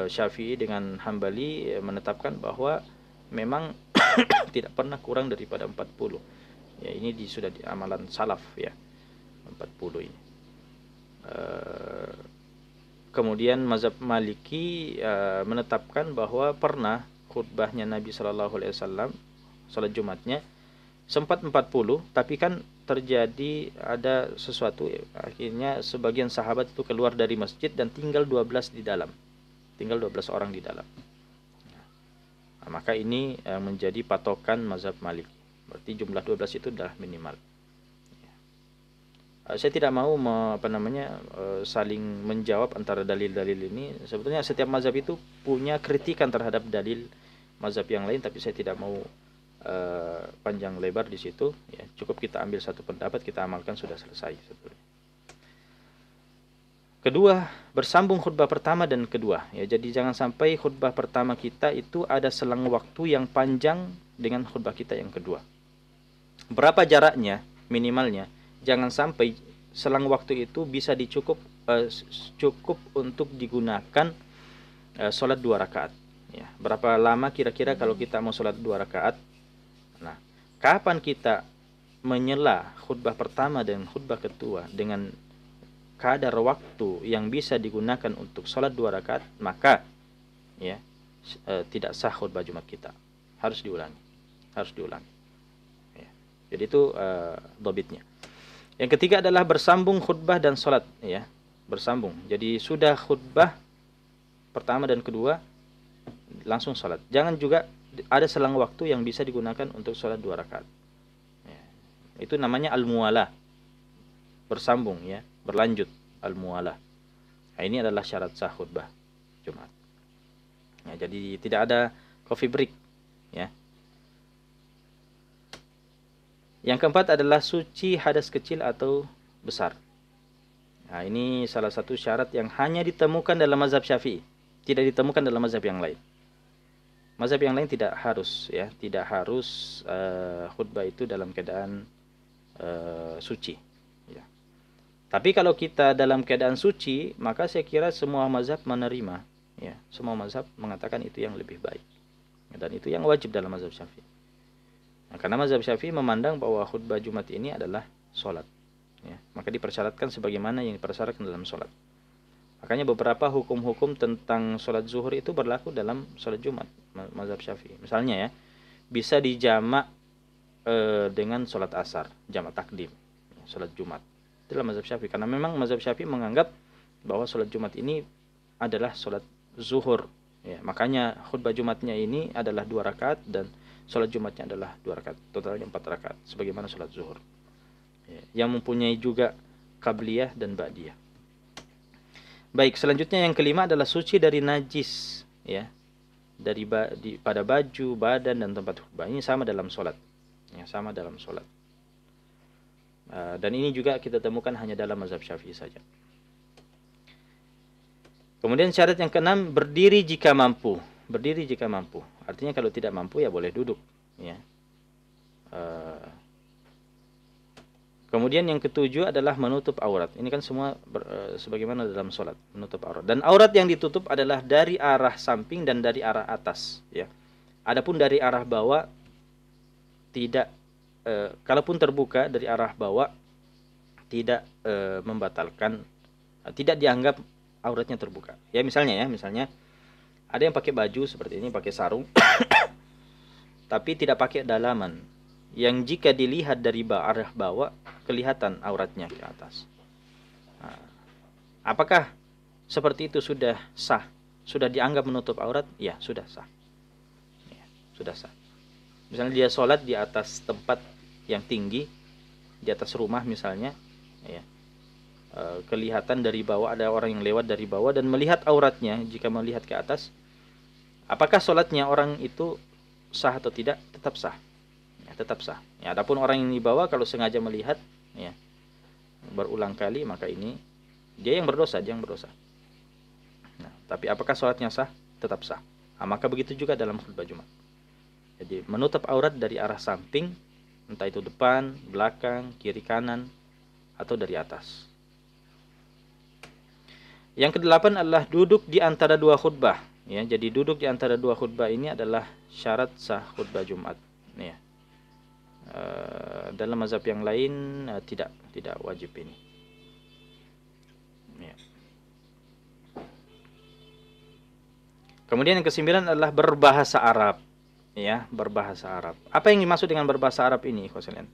Syafi'i dengan Hambali menetapkan bahwa memang tidak pernah kurang daripada 40. Ya, ini sudah di amalan salaf ya. 40 ini. Kemudian mazhab Maliki menetapkan bahwa pernah khutbahnya Nabi Shallallahu alaihi wasallam salat Jumatnya sempat 40, tapi kan terjadi ada sesuatu, akhirnya sebagian sahabat itu keluar dari masjid dan tinggal 12 di dalam. Tinggal 12 orang di dalam. Nah, maka ini menjadi patokan mazhab Maliki. Berarti jumlah 12 itu adalah minimal. Saya tidak mau saling menjawab antara dalil-dalil ini. Sebetulnya setiap mazhab itu punya kritikan terhadap dalil mazhab yang lain, tapi saya tidak mau panjang lebar di situ. Ya, cukup kita ambil satu pendapat, kita amalkan, sudah selesai sebetulnya. Kedua, bersambung khutbah pertama dan kedua. Ya, jadi jangan sampai khutbah pertama kita itu ada selang waktu yang panjang dengan khutbah kita yang kedua. Berapa jaraknya minimalnya? Jangan sampai selang waktu itu bisa cukup untuk digunakan sholat 2 rakaat. Ya, berapa lama kira-kira kalau kita mau sholat 2 rakaat? Nah, kapan kita menyela khutbah pertama dan khutbah kedua dengan kadar waktu yang bisa digunakan untuk sholat 2 rakaat, maka ya tidak sah khutbah Jumat kita. Harus diulangi. Ya. Jadi itu dhabitnya. Yang ketiga adalah bersambung khutbah dan sholat, ya, bersambung. Jadi sudah khutbah pertama dan kedua langsung sholat. Jangan juga ada selang waktu yang bisa digunakan untuk sholat 2 rakaat. Ya. Itu namanya al-muwalah, bersambung, ya, berlanjut, al-muwalah. Nah, ini adalah syarat sah khutbah Jumat. Ya, jadi tidak ada coffee break, ya. Yang keempat adalah suci hadas kecil atau besar. Nah, ini salah satu syarat yang hanya ditemukan dalam mazhab Syafi'i, tidak ditemukan dalam mazhab yang lain. Mazhab yang lain tidak harus, ya, tidak harus khutbah itu dalam keadaan suci. Ya. Tapi kalau kita dalam keadaan suci, maka saya kira semua mazhab menerima. Ya, semua mazhab mengatakan itu yang lebih baik. Dan itu yang wajib dalam mazhab Syafi'i. Nah, karena mazhab Syafi'i memandang bahwa khutbah Jumat ini adalah sholat. Ya, maka dipersyaratkan sebagaimana yang dipersyaratkan dalam sholat. Makanya beberapa hukum-hukum tentang sholat zuhur itu berlaku dalam sholat Jumat, mazhab Syafi'i. Misalnya, ya, bisa dijamak dengan sholat asar, jamak takdim, sholat Jumat. Itu dalam mazhab Syafi'i. Karena memang mazhab Syafi'i menganggap bahwa sholat Jumat ini adalah sholat zuhur. Ya, makanya khutbah Jumatnya ini adalah 2 rakaat dan sholat Jumatnya adalah 2 rakaat, totalnya 4 rakaat, sebagaimana sholat zuhur. Ya, yang mempunyai juga qabliyah dan ba'diyah. Baik, selanjutnya yang kelima adalah suci dari najis, ya, pada baju, badan dan tempat khutbah. Ini sama dalam sholat, ya, sama dalam sholat. Dan ini juga kita temukan hanya dalam mazhab Syafi'i saja. Kemudian syarat yang keenam, berdiri jika mampu. Berdiri jika mampu. Artinya kalau tidak mampu ya boleh duduk, ya. Kemudian yang ketujuh adalah menutup aurat. Ini kan semua sebagaimana dalam sholat, menutup aurat. Dan aurat yang ditutup adalah dari arah samping dan dari arah atas, ya. Adapun dari arah bawah tidak, kalaupun terbuka dari arah bawah tidak membatalkan, tidak dianggap auratnya terbuka. Ya, misalnya ada yang pakai baju seperti ini, pakai sarung, tapi tidak pakai dalaman, yang jika dilihat dari arah bawah kelihatan auratnya ke atas. Nah, apakah seperti itu sudah sah? Sudah dianggap menutup aurat? Ya, sudah sah. Ya, sudah sah. Misalnya dia sholat di atas tempat yang tinggi, di atas rumah misalnya, ya, kelihatan dari bawah, ada orang yang lewat dari bawah dan melihat auratnya. Jika melihat ke atas, apakah sholatnya orang itu sah atau tidak? Tetap sah, ya, tetap sah. Ya, adapun orang yang di bawah kalau sengaja melihat, ya, berulang kali, maka ini dia yang berdosa, Nah, tapi apakah sholatnya sah? Tetap sah. Nah, maka begitu juga dalam khutbah Jumat. Jadi menutup aurat dari arah samping, entah itu depan, belakang, kiri, kanan, atau dari atas. Yang kedelapan adalah duduk di antara 2 khutbah. Ya, jadi duduk di antara 2 khutbah ini adalah syarat sah khutbah Jumat. Ya. Dalam mazhab yang lain tidak wajib ini. Ya. Kemudian yang ke-9 adalah berbahasa Arab. Ya, berbahasa Arab. Apa yang dimaksud dengan berbahasa Arab ini, ikhwan?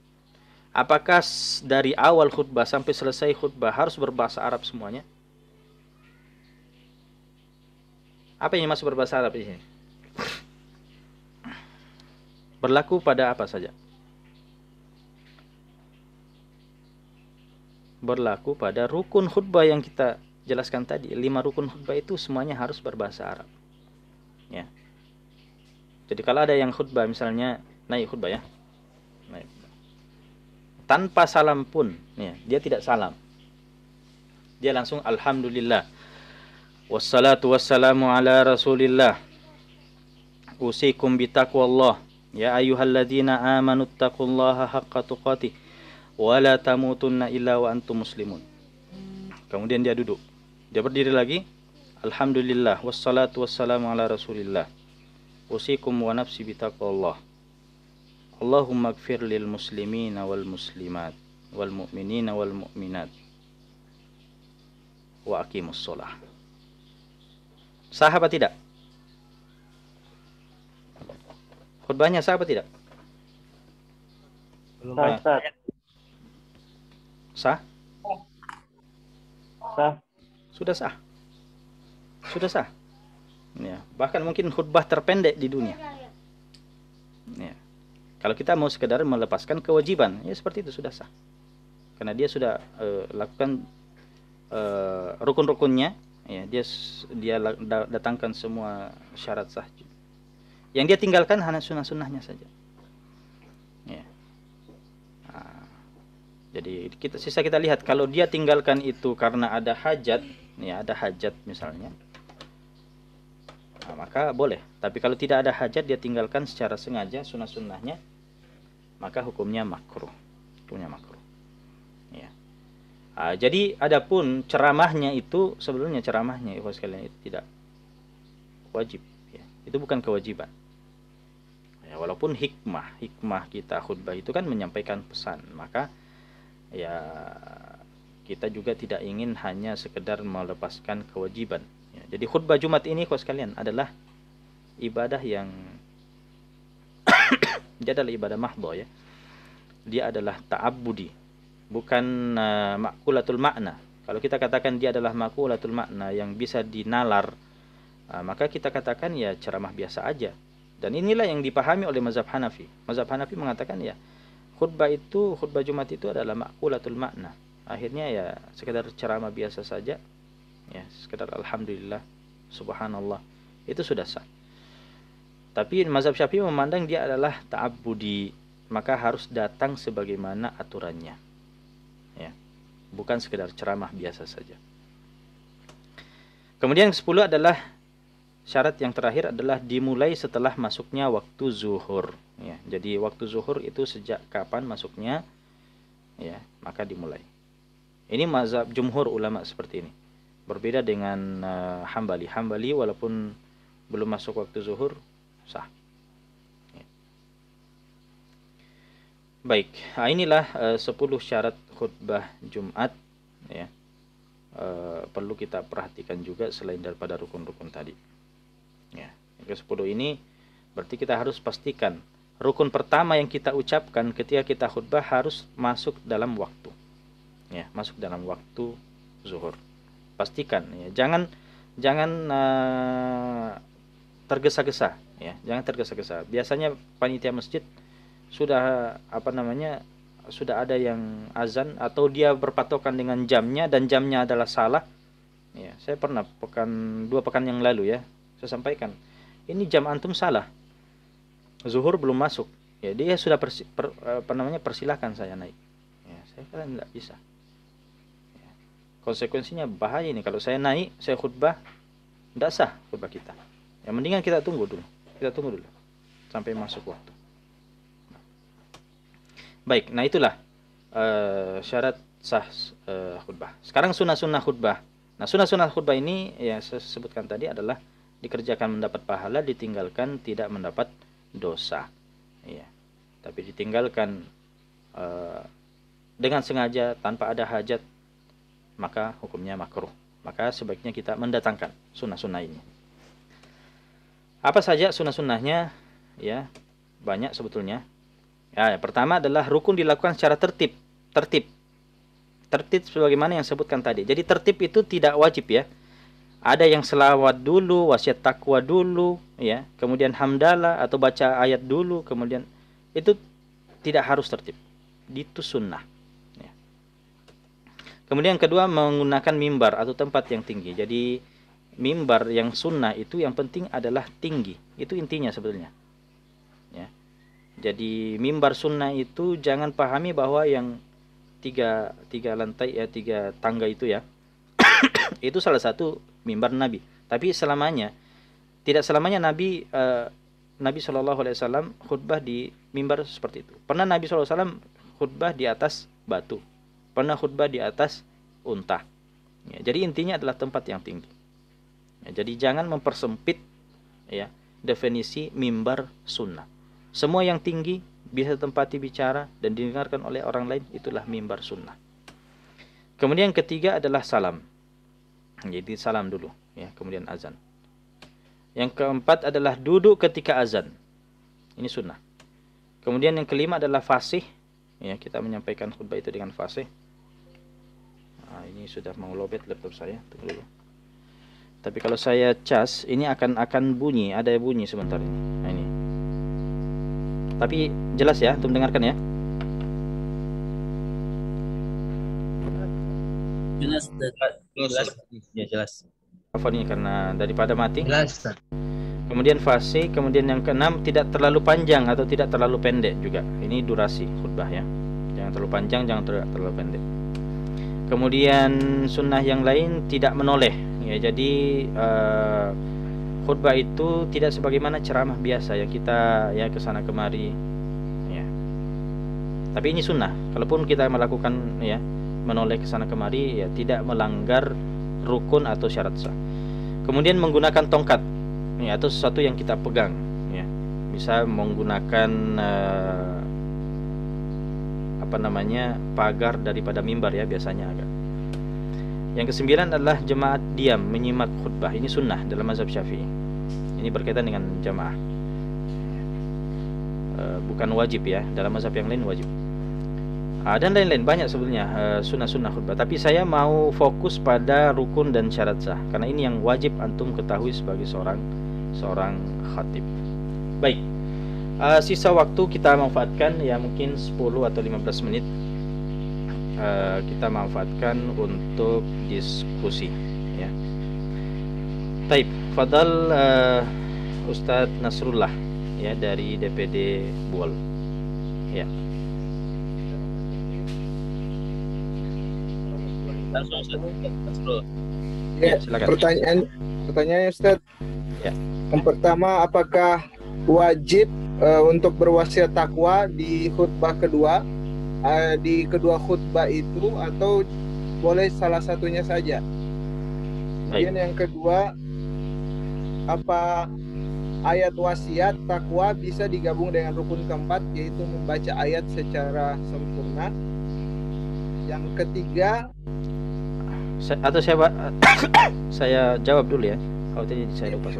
Apakah dari awal khutbah sampai selesai khutbah harus berbahasa Arab semuanya? Apa yang dimaksud berbahasa Arab ini? Berlaku pada apa saja? Berlaku pada rukun khutbah yang kita jelaskan tadi. 5 rukun khutbah itu semuanya harus berbahasa Arab. Ya. Jadi kalau ada yang khutbah misalnya naik khutbah ya. Naik. Tanpa salam pun, ya, dia tidak salam. Dia langsung alhamdulillah. Wassalatu wassalamu ala Rasulillah. Usikum bitaqwallah. Ya ayyuhalladzina amanu taqullaha haqqa tuqatih wa la tamutunna illa wa antum muslimun. Kemudian dia duduk. Dia berdiri lagi. Alhamdulillah wassalatu wassalamu ala Rasulillah. Usikum wa nafsi bitaqwallah. Allahumma ighfir lil muslimina wal muslimat wal mu'minina wal mu'minat wa aqimus shalah. Sah apa tidak? Khutbahnya sah apa tidak? Belum sah. Sah? Sah. Sudah sah. Sudah sah. Ya, bahkan mungkin khutbah terpendek di dunia. Ya. Kalau kita mau sekedar melepaskan kewajiban, ya seperti itu sudah sah. Karena dia sudah lakukan rukun-rukunnya, ya, dia datangkan semua syarat sah. Yang dia tinggalkan hanya sunnah-sunnahnya saja. Ya. Nah, jadi kita lihat kalau dia tinggalkan itu karena ada hajat, ya ada hajat misalnya. Nah, maka boleh. Tapi kalau tidak ada hajat dia tinggalkan secara sengaja sunnah-sunnahnya, maka hukumnya makruh. Hukumnya makruh. Ya. Jadi adapun ceramahnya itu sebelumnya ceramahnya ikhwas sekalian itu tidak wajib. Ya. Itu bukan kewajiban. Ya, walaupun hikmah kita khutbah itu kan menyampaikan pesan, maka ya kita juga tidak ingin hanya sekedar melepaskan kewajiban. Ya, jadi khutbah Jumat ini ikhwas sekalian adalah ibadah yang dia adalah ibadah mahdhah ya. Dia adalah ta'abbudi, bukan maqulatul makna. Kalau kita katakan dia adalah maqulatul makna yang bisa dinalar, maka kita katakan ya ceramah biasa aja. Dan inilah yang dipahami oleh mazhab Hanafi. Mazhab Hanafi mengatakan ya khutbah Jumat itu adalah maqulatul makna. Akhirnya ya sekedar ceramah biasa saja. Ya, sekedar alhamdulillah, subhanallah, itu sudah sah. Tapi mazhab Syafi'i memandang dia adalah ta'abbudi, maka harus datang sebagaimana aturannya. Ya. Bukan sekedar ceramah biasa saja. Kemudian yang 10 adalah syarat yang terakhir adalah dimulai setelah masuknya waktu zuhur. Ya, jadi waktu zuhur itu sejak kapan masuknya? Ya, maka dimulai. Ini mazhab jumhur ulama seperti ini. Berbeda dengan Hambali. Hambali walaupun belum masuk waktu zuhur sah. Ya. Baik, inilah 10 syarat khutbah Jumat ya. Perlu kita perhatikan juga selain daripada rukun-rukun tadi. Ya, yang ke-10 ini berarti kita harus pastikan rukun pertama yang kita ucapkan ketika kita khutbah harus masuk dalam waktu. Ya, masuk dalam waktu zuhur. Pastikan ya, jangan tergesa-gesa ya, jangan tergesa-gesa. Biasanya panitia masjid sudah sudah ada yang azan atau dia berpatokan dengan jamnya dan jamnya adalah salah. Ya, saya pernah 2 pekan yang lalu ya, saya sampaikan, ini jam antum salah. Zuhur belum masuk. Ya, dia sudah persilahkan saya naik. Ya, saya kata enggak bisa. Ya, konsekuensinya bahaya ini kalau saya naik, saya khutbah, enggak sah khutbah kita. Ya, mendingan kita tunggu dulu. Kita tunggu dulu sampai masuk waktu. Baik, nah itulah syarat sah khutbah. Sekarang sunnah-sunnah khutbah. Nah, sunnah-sunnah khutbah ini yang saya sebutkan tadi adalah dikerjakan mendapat pahala, ditinggalkan tidak mendapat dosa. Ya. Tapi ditinggalkan dengan sengaja tanpa ada hajat, maka hukumnya makruh. Maka sebaiknya kita mendatangkan sunnah-sunnah ini. Apa saja sunnah-sunnahnya? Ya, banyak sebetulnya. Ya, yang pertama adalah rukun dilakukan secara tertib. Tertib sebagaimana yang sebutkan tadi. Jadi tertib itu tidak wajib ya. Ada yang selawat dulu, wasiat takwa dulu, ya. Kemudian hamdalah atau baca ayat dulu, kemudian itu tidak harus tertib, itu sunnah. Ya. Kemudian yang kedua, menggunakan mimbar atau tempat yang tinggi. Jadi mimbar yang sunnah itu yang penting adalah tinggi, itu intinya sebetulnya. Ya. Jadi mimbar sunnah itu jangan pahami bahwa yang tiga lantai ya, 3 tangga itu ya, itu salah satu mimbar Nabi. Tapi tidak selamanya Nabi SAW khutbah di mimbar seperti itu. Pernah Nabi SAW khutbah di atas batu, pernah khutbah di atas unta. Ya, jadi intinya adalah tempat yang tinggi. Ya, jadi jangan mempersempit ya definisi mimbar sunnah. Semua yang tinggi bisa tempati bicara dan didengarkan oleh orang lain, itulah mimbar sunnah. Kemudian yang ketiga adalah salam. Jadi salam dulu ya, kemudian azan. Yang keempat adalah duduk ketika azan. Ini sunnah. Kemudian yang kelima adalah fasih. Ya, kita menyampaikan khutbah itu dengan fasih. Nah, ini sudah mau lobet laptop saya. Tunggu dulu. Tapi kalau saya cas, ini akan bunyi, ada bunyi sebentar ini. Nah, ini. Tapi jelas ya, untuk mendengarkan ya. Jelas. Ya, jelas. Apa nih, karena daripada mati. Jelas. Kemudian fasih, kemudian yang keenam tidak terlalu panjang atau tidak terlalu pendek juga. Ini durasi khutbah ya. Jangan terlalu panjang, jangan terlalu pendek. Kemudian sunnah yang lain tidak menoleh. Ya, jadi khutbah itu tidak sebagaimana ceramah biasa ya, kita ya kesana kemari. Ya. Tapi ini sunnah. Kalaupun kita melakukan ya menoleh kesana kemari ya tidak melanggar rukun atau syarat sah. Kemudian menggunakan tongkat ya, atau sesuatu yang kita pegang ya. Bisa menggunakan pagar daripada mimbar ya biasanya agak. Yang kesembilan adalah jemaat diam menyimak khutbah. Ini sunnah dalam mazhab Syafi'i. Ini berkaitan dengan jamaah. Bukan wajib ya, dalam mazhab yang lain wajib. Dan lain-lain banyak sebenarnya sunnah-sunnah khutbah. Tapi saya mau fokus pada rukun dan syarat sah, karena ini yang wajib antum ketahui sebagai seorang khatib. Baik, sisa waktu kita manfaatkan ya mungkin 10 atau 15 menit kita manfaatkan untuk diskusi ya. Taib, fadal Ustadz Nasrullah ya dari DPD Buol ya. Langsung Ustaz. Ya, silakan. Pertanyaannya Ustaz. Ya. Yang pertama, apakah wajib untuk berwasiat takwa di khutbah kedua, di kedua khutbah itu, atau boleh salah satunya saja? Kemudian yang kedua, apa ayat wasiat takwa bisa digabung dengan rukun keempat, yaitu membaca ayat secara sempurna? Yang ketiga, atau saya jawab dulu ya. Kalau tadi saya lupa.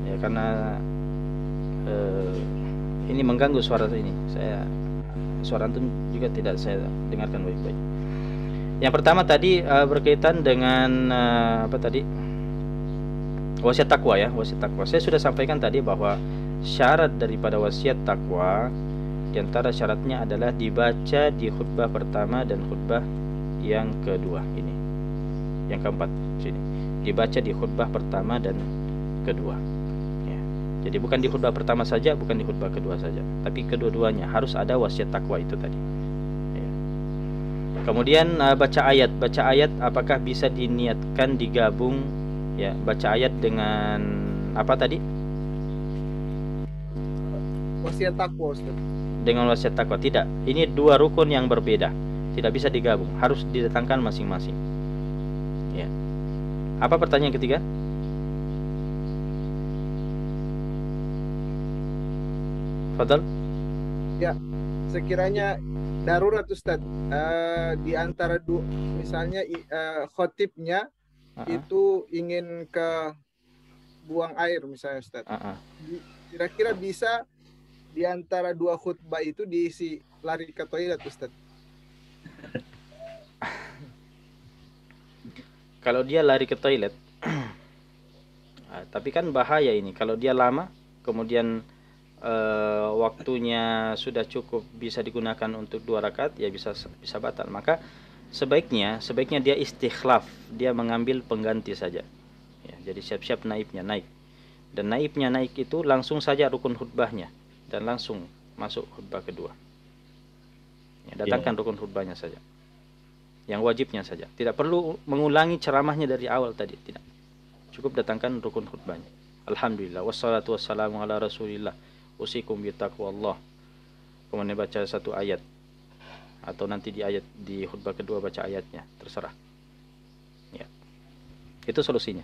Ya karena ini mengganggu suara ini. Suara antum juga tidak saya dengarkan baik-baik. Yang pertama tadi berkaitan dengan wasiat takwa ya, wasiat takwa. Saya sudah sampaikan tadi bahwa syarat daripada wasiat takwa di antara syaratnya adalah dibaca di khutbah pertama dan khutbah yang kedua ini. Yang keempat sini. Dibaca di khutbah pertama dan kedua. Ya. Jadi bukan di khutbah pertama saja, bukan di khutbah kedua saja, tapi kedua-duanya harus ada wasiat takwa itu tadi. Ya. Kemudian baca ayat apakah bisa diniatkan digabung ya, baca ayat dengan apa tadi? wasiat takwa, Ustaz. Dengan wasiat takwa tidak. Ini dua rukun yang berbeda, tidak bisa digabung, harus didatangkan masing-masing. Ya. Apa pertanyaan ketiga? Fadal? Ya, sekiranya darurat Ustaz, di antara misalnya khotibnya itu ingin ke buang air misalnya Ustaz. Kira-kira bisa di antara dua khutbah itu diisi lari ke toilet Ustaz? Kalau dia lari ke toilet tapi kan bahaya ini kalau dia lama kemudian waktunya sudah cukup bisa digunakan untuk 2 rakaat, ya bisa batal. Maka sebaiknya dia istikhlaf, dia mengambil pengganti saja. Ya, jadi siap-siap naibnya naik. Dan naibnya naik itu langsung saja rukun khutbahnya dan langsung masuk khutbah kedua. Ya, datangkan rukun khutbahnya saja. Yang wajibnya saja. Tidak perlu mengulangi ceramahnya dari awal tadi, tidak. Cukup datangkan rukun khutbahnya. Alhamdulillah wassalatu wassalamu ala Rasulillah. Usikum bitaqwallah. Kemudian baca satu ayat, atau nanti di khutbah kedua baca ayatnya, terserah. Ya. Itu solusinya.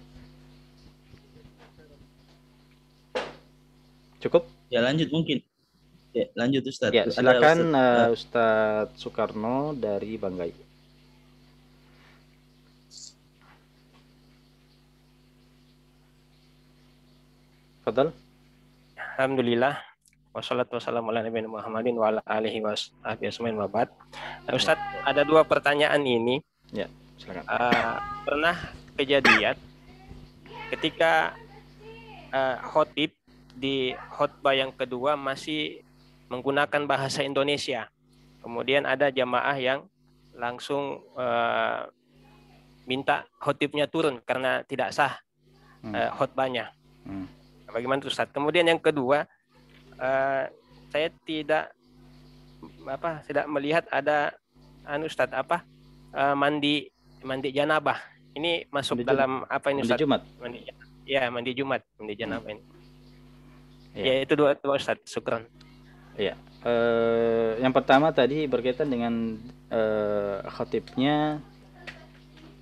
Cukup? Ya lanjut mungkin. Ya lanjut Ustaz. Ya, silakan Ustadz Soekarno dari Banggai. Fadal. Alhamdulillah. Wassalatu wassalamu ala nabiyina Muhammadin wa ala alihi washabihi ajmain wa ba'd. Ustaz, ada 2 pertanyaan ini. Ya, silakan. Pernah kejadian ketika khotib di khutbah yang kedua masih menggunakan bahasa Indonesia. Kemudian ada jamaah yang langsung minta khotibnya turun karena tidak sah khutbahnya. Bagaimana Ustaz? Kemudian yang kedua, saya tidak melihat ada Ustaz mandi janabah. Ini masuk mandi dalam apa ini Ustaz? Jumat. Mandi Jumat, mandi janabah ini. Ya, itu dua Ustaz. Syukran. Ya. Yang pertama tadi berkaitan dengan khatibnya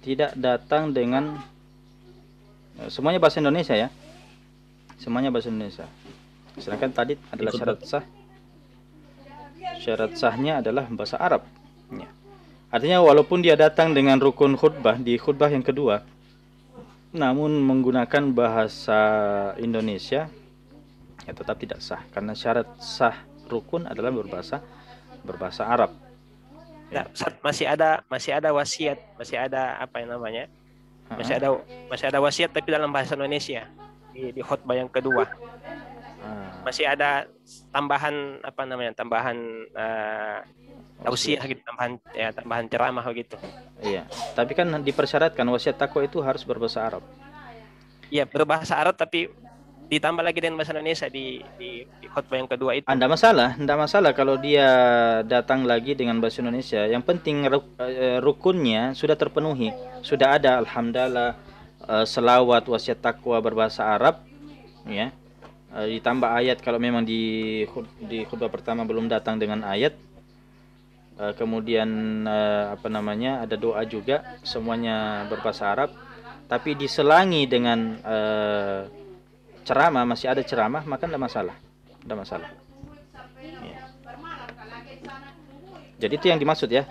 tidak datang dengan semuanya bahasa Indonesia ya. Semuanya bahasa Indonesia. Sedangkan tadi adalah syarat sah. Syarat sahnya adalah bahasa Arab. Ya. Artinya walaupun dia datang dengan rukun khutbah di khutbah yang kedua, namun menggunakan bahasa Indonesia, ya tetap tidak sah. Karena syarat sah rukun adalah berbahasa Arab. Ya, masih ada wasiat, masih ada apa yang namanya? Masih ada wasiat tapi dalam bahasa Indonesia di khutbah yang kedua. Masih ada tambahan tausiah gitu, tambahan ceramah gitu. Iya, tapi kan dipersyaratkan wasiat takwa itu harus berbahasa Arab. Iya, berbahasa Arab tapi ditambah lagi dengan bahasa Indonesia di khutbah yang kedua itu. Tidak masalah kalau dia datang lagi dengan bahasa Indonesia. Yang penting rukunnya sudah terpenuhi, sudah ada alhamdulillah, selawat, wasiat takwa berbahasa Arab, ya. Ditambah ayat kalau memang di khutbah pertama belum datang dengan ayat. Kemudian ada doa juga, semuanya berbahasa Arab, tapi diselangi dengan ceramah, masih ada ceramah, maka tidak masalah. Ya. Jadi itu yang dimaksud ya.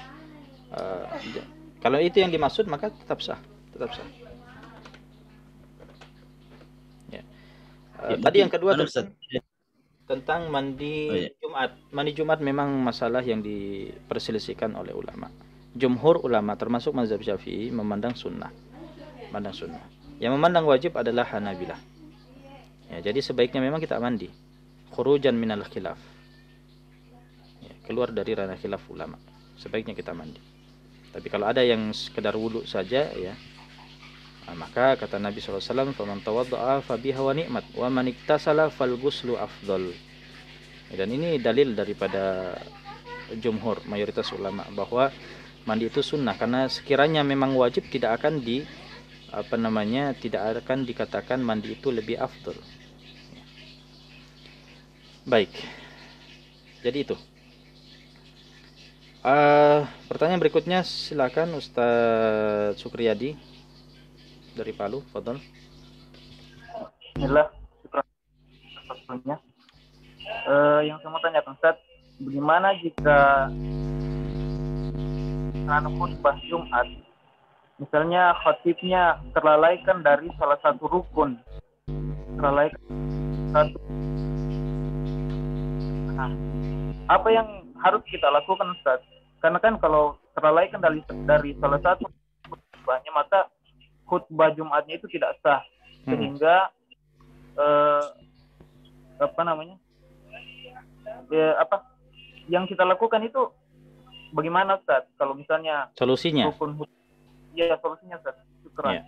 Kalau itu yang dimaksud maka tetap sah. Ya. Tadi yang kedua tentang mandi Jumat. Mandi Jumat memang masalah yang diperselisihkan oleh ulama. Jumhur ulama termasuk mazhab Syafi'i memandang sunnah. Yang memandang wajib adalah Hanabilah. Ya, jadi sebaiknya memang kita mandi. Khurujan minal khilaf. Ya, keluar dari ranah khilaf ulama. Sebaiknya kita mandi. Tapi kalau ada yang sekedar wudu saja ya, maka kata Nabi SAW, "Faman tawadda'a fabiha wa ni'mat, wa man iktasala fal ghuslu afdal." Dan ini dalil daripada jumhur, mayoritas ulama, bahwa mandi itu sunnah, karena sekiranya memang wajib tidak akan tidak akan dikatakan mandi itu lebih afdal. Baik. Jadi itu. Pertanyaan berikutnya silakan Ustaz Sukriyadi dari Palu, fadhal. Bismillah, syukur. Yang saya mau tanyakan Ustaz, bagaimana jika khutbah Jumat, misalnya khatibnya terlalaikan dari salah satu rukun, apa yang harus kita lakukan Ustaz? Karena kan kalau terlalaikan dari salah satu khutbahnya, maka khutbah Jumatnya itu tidak sah, sehingga yang kita lakukan itu bagaimana Ustaz? Kalau misalnya Solusinya? Ya, solusinya Ustaz. Ya.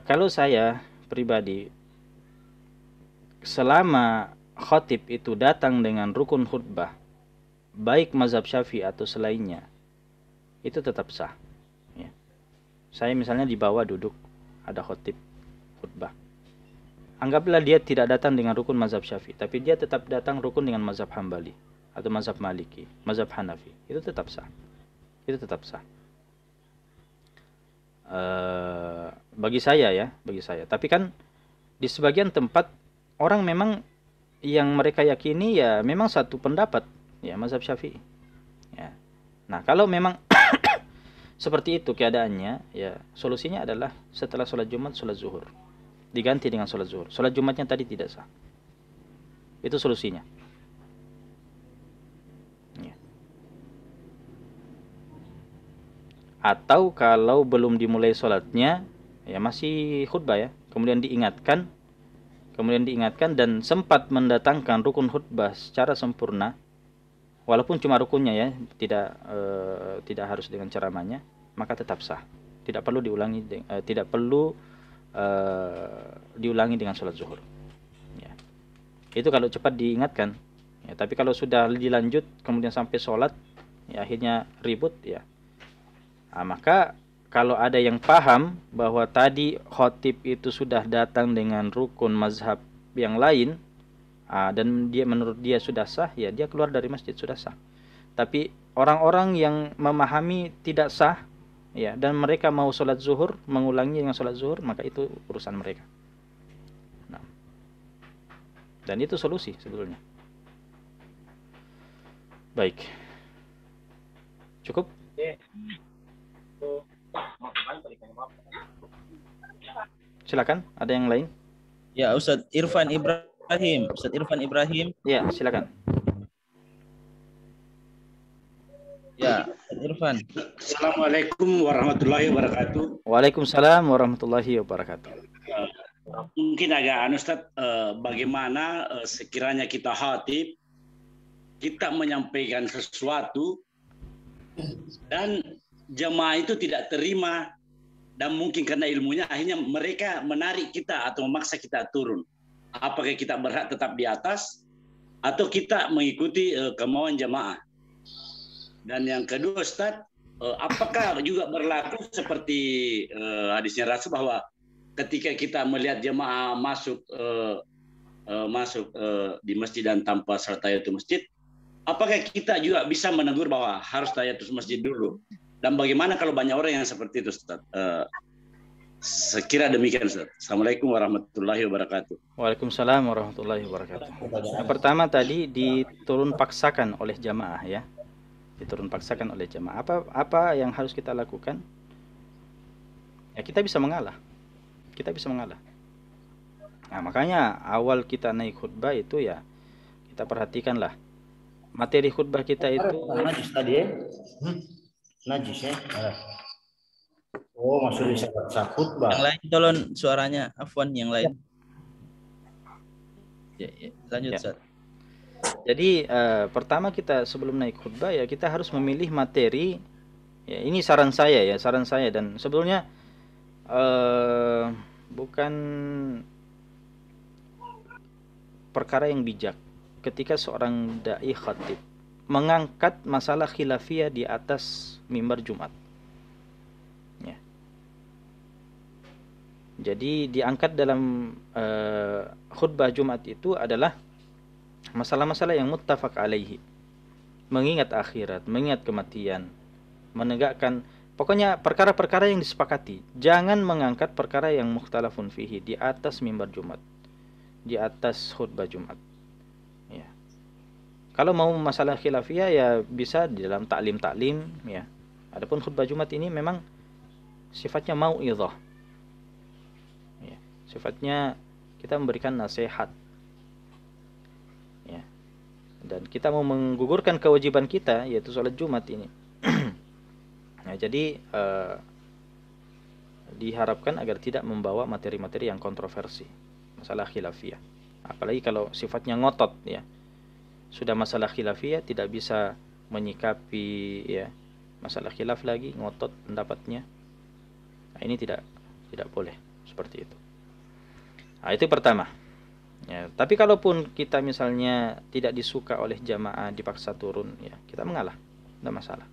Kalau saya pribadi, selama khatib itu datang dengan rukun khutbah, baik mazhab Syafi'i atau selainnya, itu tetap sah. Ya. Saya misalnya di bawah duduk, ada khatib khutbah. Anggaplah dia tidak datang dengan rukun mazhab Syafi'i, tapi dia tetap datang rukun dengan mazhab Hambali atau mazhab Maliki, mazhab Hanafi. Itu tetap sah. Itu tetap sah. Bagi saya ya, bagi saya. Tapi kan di sebagian tempat orang memang yang mereka yakini ya memang satu pendapat, ya mazhab Syafi'i. Ya. Nah, kalau memang seperti itu keadaannya, ya solusinya adalah setelah sholat Jumat, sholat zuhur. Diganti dengan sholat zuhur. Sholat Jumatnya tadi tidak sah. Itu solusinya. Ya. Atau kalau belum dimulai sholatnya, ya masih khutbah ya, kemudian diingatkan dan sempat mendatangkan rukun khutbah secara sempurna, walaupun cuma rukunnya ya, tidak harus dengan ceramahnya, maka tetap sah. Tidak perlu diulangi, diulangi dengan sholat zuhur. Ya. Itu kalau cepat diingatkan. Ya, tapi kalau sudah dilanjut kemudian sampai sholat, ya akhirnya ribut, ya. Nah, maka kalau ada yang paham bahwa tadi khotib itu sudah datang dengan rukun mazhab yang lain, dan menurut dia sudah sah, ya dia keluar dari masjid, sudah sah. Tapi orang-orang yang memahami tidak sah, ya, dan mereka mau sholat zuhur, mengulangi dengan sholat zuhur, maka itu urusan mereka. Nah. Dan itu solusi sebetulnya. Baik. Cukup? Silakan, ada yang lain? Ya, Ustadz Irfan Ibrahim. Ustadz Irfan Ibrahim. Ya, silakan. Ya, Irfan. Assalamualaikum warahmatullahi wabarakatuh. Waalaikumsalam warahmatullahi wabarakatuh. Mungkin agak Ustaz, bagaimana sekiranya kita khatib, kita menyampaikan sesuatu dan jemaah itu tidak terima, dan mungkin karena ilmunya akhirnya mereka menarik kita atau memaksa kita turun. Apakah kita berhak tetap di atas atau kita mengikuti kemauan jemaah? Dan yang kedua Ustaz, apakah juga berlaku seperti hadisnya Rasul bahwa ketika kita melihat jemaah masuk di masjid dan tanpa salat tahiyatul masjid, apakah kita juga bisa menegur bahwa harus tahiyatul masjid dulu? Dan bagaimana kalau banyak orang yang seperti itu Ustaz? Sekira demikian Ustaz. Assalamualaikum warahmatullahi wabarakatuh. Waalaikumsalam warahmatullahi wabarakatuh. Yang pertama tadi diturun paksakan oleh jamaah ya. Diturun paksakan oleh jamaah. Apa yang harus kita lakukan? Ya kita bisa mengalah. Kita bisa mengalah. Nah, makanya awal kita naik khutbah itu ya kita perhatikanlah materi khutbah kita itu najis tadi ya. Najis ya. Oh, maksudnya saat khutbah. Yang lain tolong suaranya, afwan yang lain. Ya, lanjut Ustaz. Jadi pertama kita sebelum naik khutbah ya kita harus memilih materi. Ya, ini saran saya ya, saran saya, dan sebetulnya bukan perkara yang bijak ketika seorang dai khatib mengangkat masalah khilafiyah di atas mimbar Jumat. Ya. Jadi diangkat dalam khutbah Jumat itu adalah masalah-masalah yang muttafaq alaihi. Mengingat akhirat, mengingat kematian, menegakkan pokoknya perkara-perkara yang disepakati. Jangan mengangkat perkara yang mukhtalafun fihi di atas mimbar Jumat, di atas khutbah Jumat. Ya. Kalau mau masalah khilafiyah ya bisa di dalam taklim ya. Adapun khutbah Jumat ini memang sifatnya mau'izah. Ya, sifatnya kita memberikan nasihat. Ya. Dan kita mau menggugurkan kewajiban kita yaitu sholat Jumat ini. Nah, jadi diharapkan agar tidak membawa materi-materi yang kontroversi, masalah khilafiyah. Apalagi kalau sifatnya ngotot ya. sudah masalah khilafiyah tidak bisa menyikapi ya masalah khilaf lagi, ngotot pendapatnya. Nah, ini tidak boleh seperti itu. Nah, itu pertama. Ya, tapi kalaupun kita misalnya tidak disuka oleh jamaah dipaksa turun, ya kita mengalah, tidak masalah.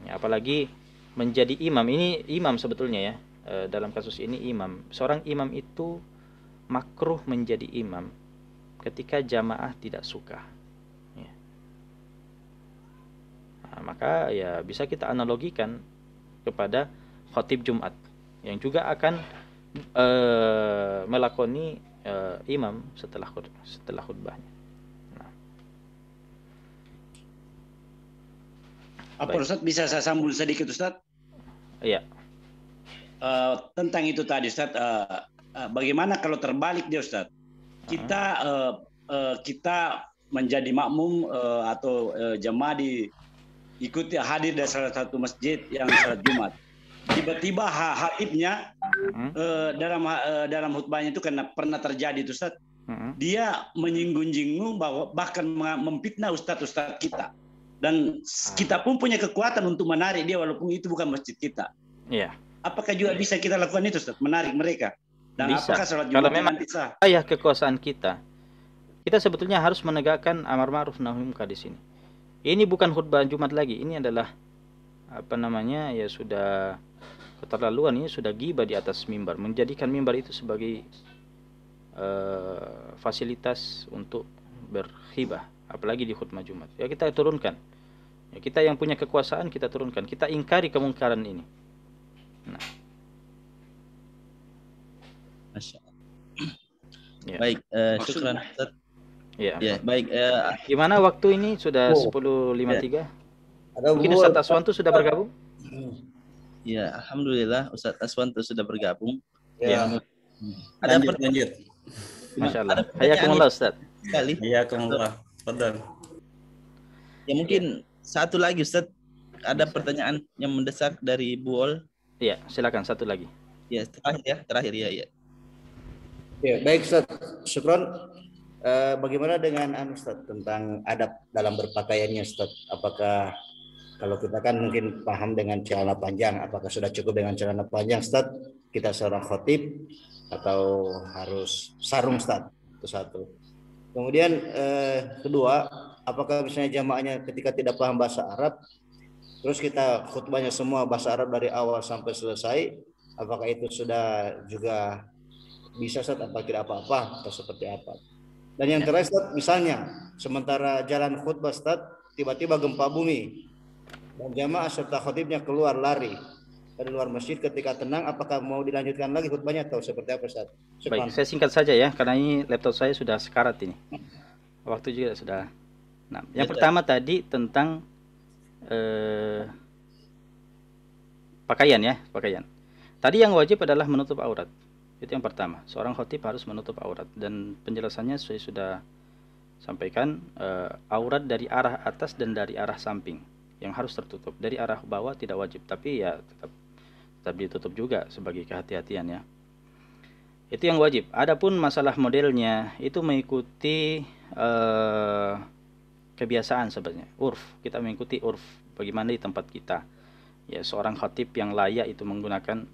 Ya, apalagi menjadi imam, ini imam sebetulnya ya, dalam kasus ini imam. Seorang imam itu makruh menjadi imam ketika jamaah tidak suka. Ya. Nah, maka ya bisa kita analogikan kepada khatib Jumat yang juga akan melakoni imam setelah khutbahnya. Nah. Apa Ustaz bisa saya sambung sedikit Ustaz? Iya. Tentang itu tadi Ustaz, bagaimana kalau terbalik dia Ustaz? Kita menjadi makmum atau jemaah ikuti hadir dari salah satu masjid yang salat Jumat. Tiba-tiba hatibnya dalam khutbahnya itu karena pernah terjadi itu Ustaz, dia menyinggung-nyinggung bahwa bahkan memfitnah ustaz-ustaz kita, dan kita pun punya kekuatan untuk menarik dia walaupun itu bukan masjid kita. Iya. Apakah juga bisa kita lakukan itu Ustaz, menarik mereka? Dan Bisa. apakah salat Kalau Jumat memang nanti sah? ayah kekuasaan kita sebetulnya harus menegakkan amar ma'ruf nahi munkar di sini. Ini bukan khutbah Jumat lagi, ini adalah ya sudah keterlaluan, ini sudah ghibah di atas mimbar, menjadikan mimbar itu sebagai fasilitas untuk berkhibah, apalagi di khutbah Jumat. Ya kita turunkan. Ya, kita yang punya kekuasaan kita turunkan, kita ingkari kemungkaran ini. Nah. Masya Allah. Ya. Baik, syukran Ustaz. Ya. Ya, baik. Gimana waktu ini sudah 10.53? Mungkin Ustaz Aswanto sudah bergabung? Ya, alhamdulillah Ustaz Aswanto sudah bergabung. Ya. Ada lanjut. Masya Allah. Hayakumullah Ustaz. Sekali. Hayakumullah. Fadhal. Ya mungkin satu lagi Ustaz. Ada pertanyaan yang mendesak dari Bu Ol. Iya, silakan satu lagi. Ya, terakhir ya. Ya, baik Ustaz. Syukron. Bagaimana dengan Ustaz tentang adab dalam berpakaiannya Ustaz? Apakah kalau kita kan mungkin paham dengan celana panjang, apakah sudah cukup dengan celana panjang Ustaz? Kita seorang khatib atau harus sarung Ustaz? Itu satu. Kemudian kedua, apakah misalnya jamaahnya ketika tidak paham bahasa Arab, terus kita khutbahnya semua bahasa Arab dari awal sampai selesai, apakah itu sudah juga bisa Ustaz, apa tidak apa-apa atau seperti apa? Dan yang terakhir Ustaz, misalnya sementara jalan khutbah Ustaz, tiba-tiba gempa bumi dan jamaah serta khatibnya keluar lari dari luar masjid, ketika tenang apakah mau dilanjutkan lagi khutbahnya atau seperti apa Ustaz? Baik, saya singkat saja ya, karena ini laptop saya sudah sekarat ini. Waktu juga sudah. Nah, yang pertama tadi tentang pakaian ya, pakaian. Tadi yang wajib adalah menutup aurat. Itu yang pertama. Seorang khatib harus menutup aurat, dan penjelasannya saya sudah sampaikan. Aurat dari arah atas dan dari arah samping yang harus tertutup. Dari arah bawah tidak wajib, tapi ya tetap ditutup juga sebagai kehati-hatian ya. Itu yang wajib. Adapun masalah modelnya itu mengikuti kebiasaan sebenarnya. Urf, kita mengikuti urf bagaimana di tempat kita. Ya, seorang khatib yang layak itu menggunakan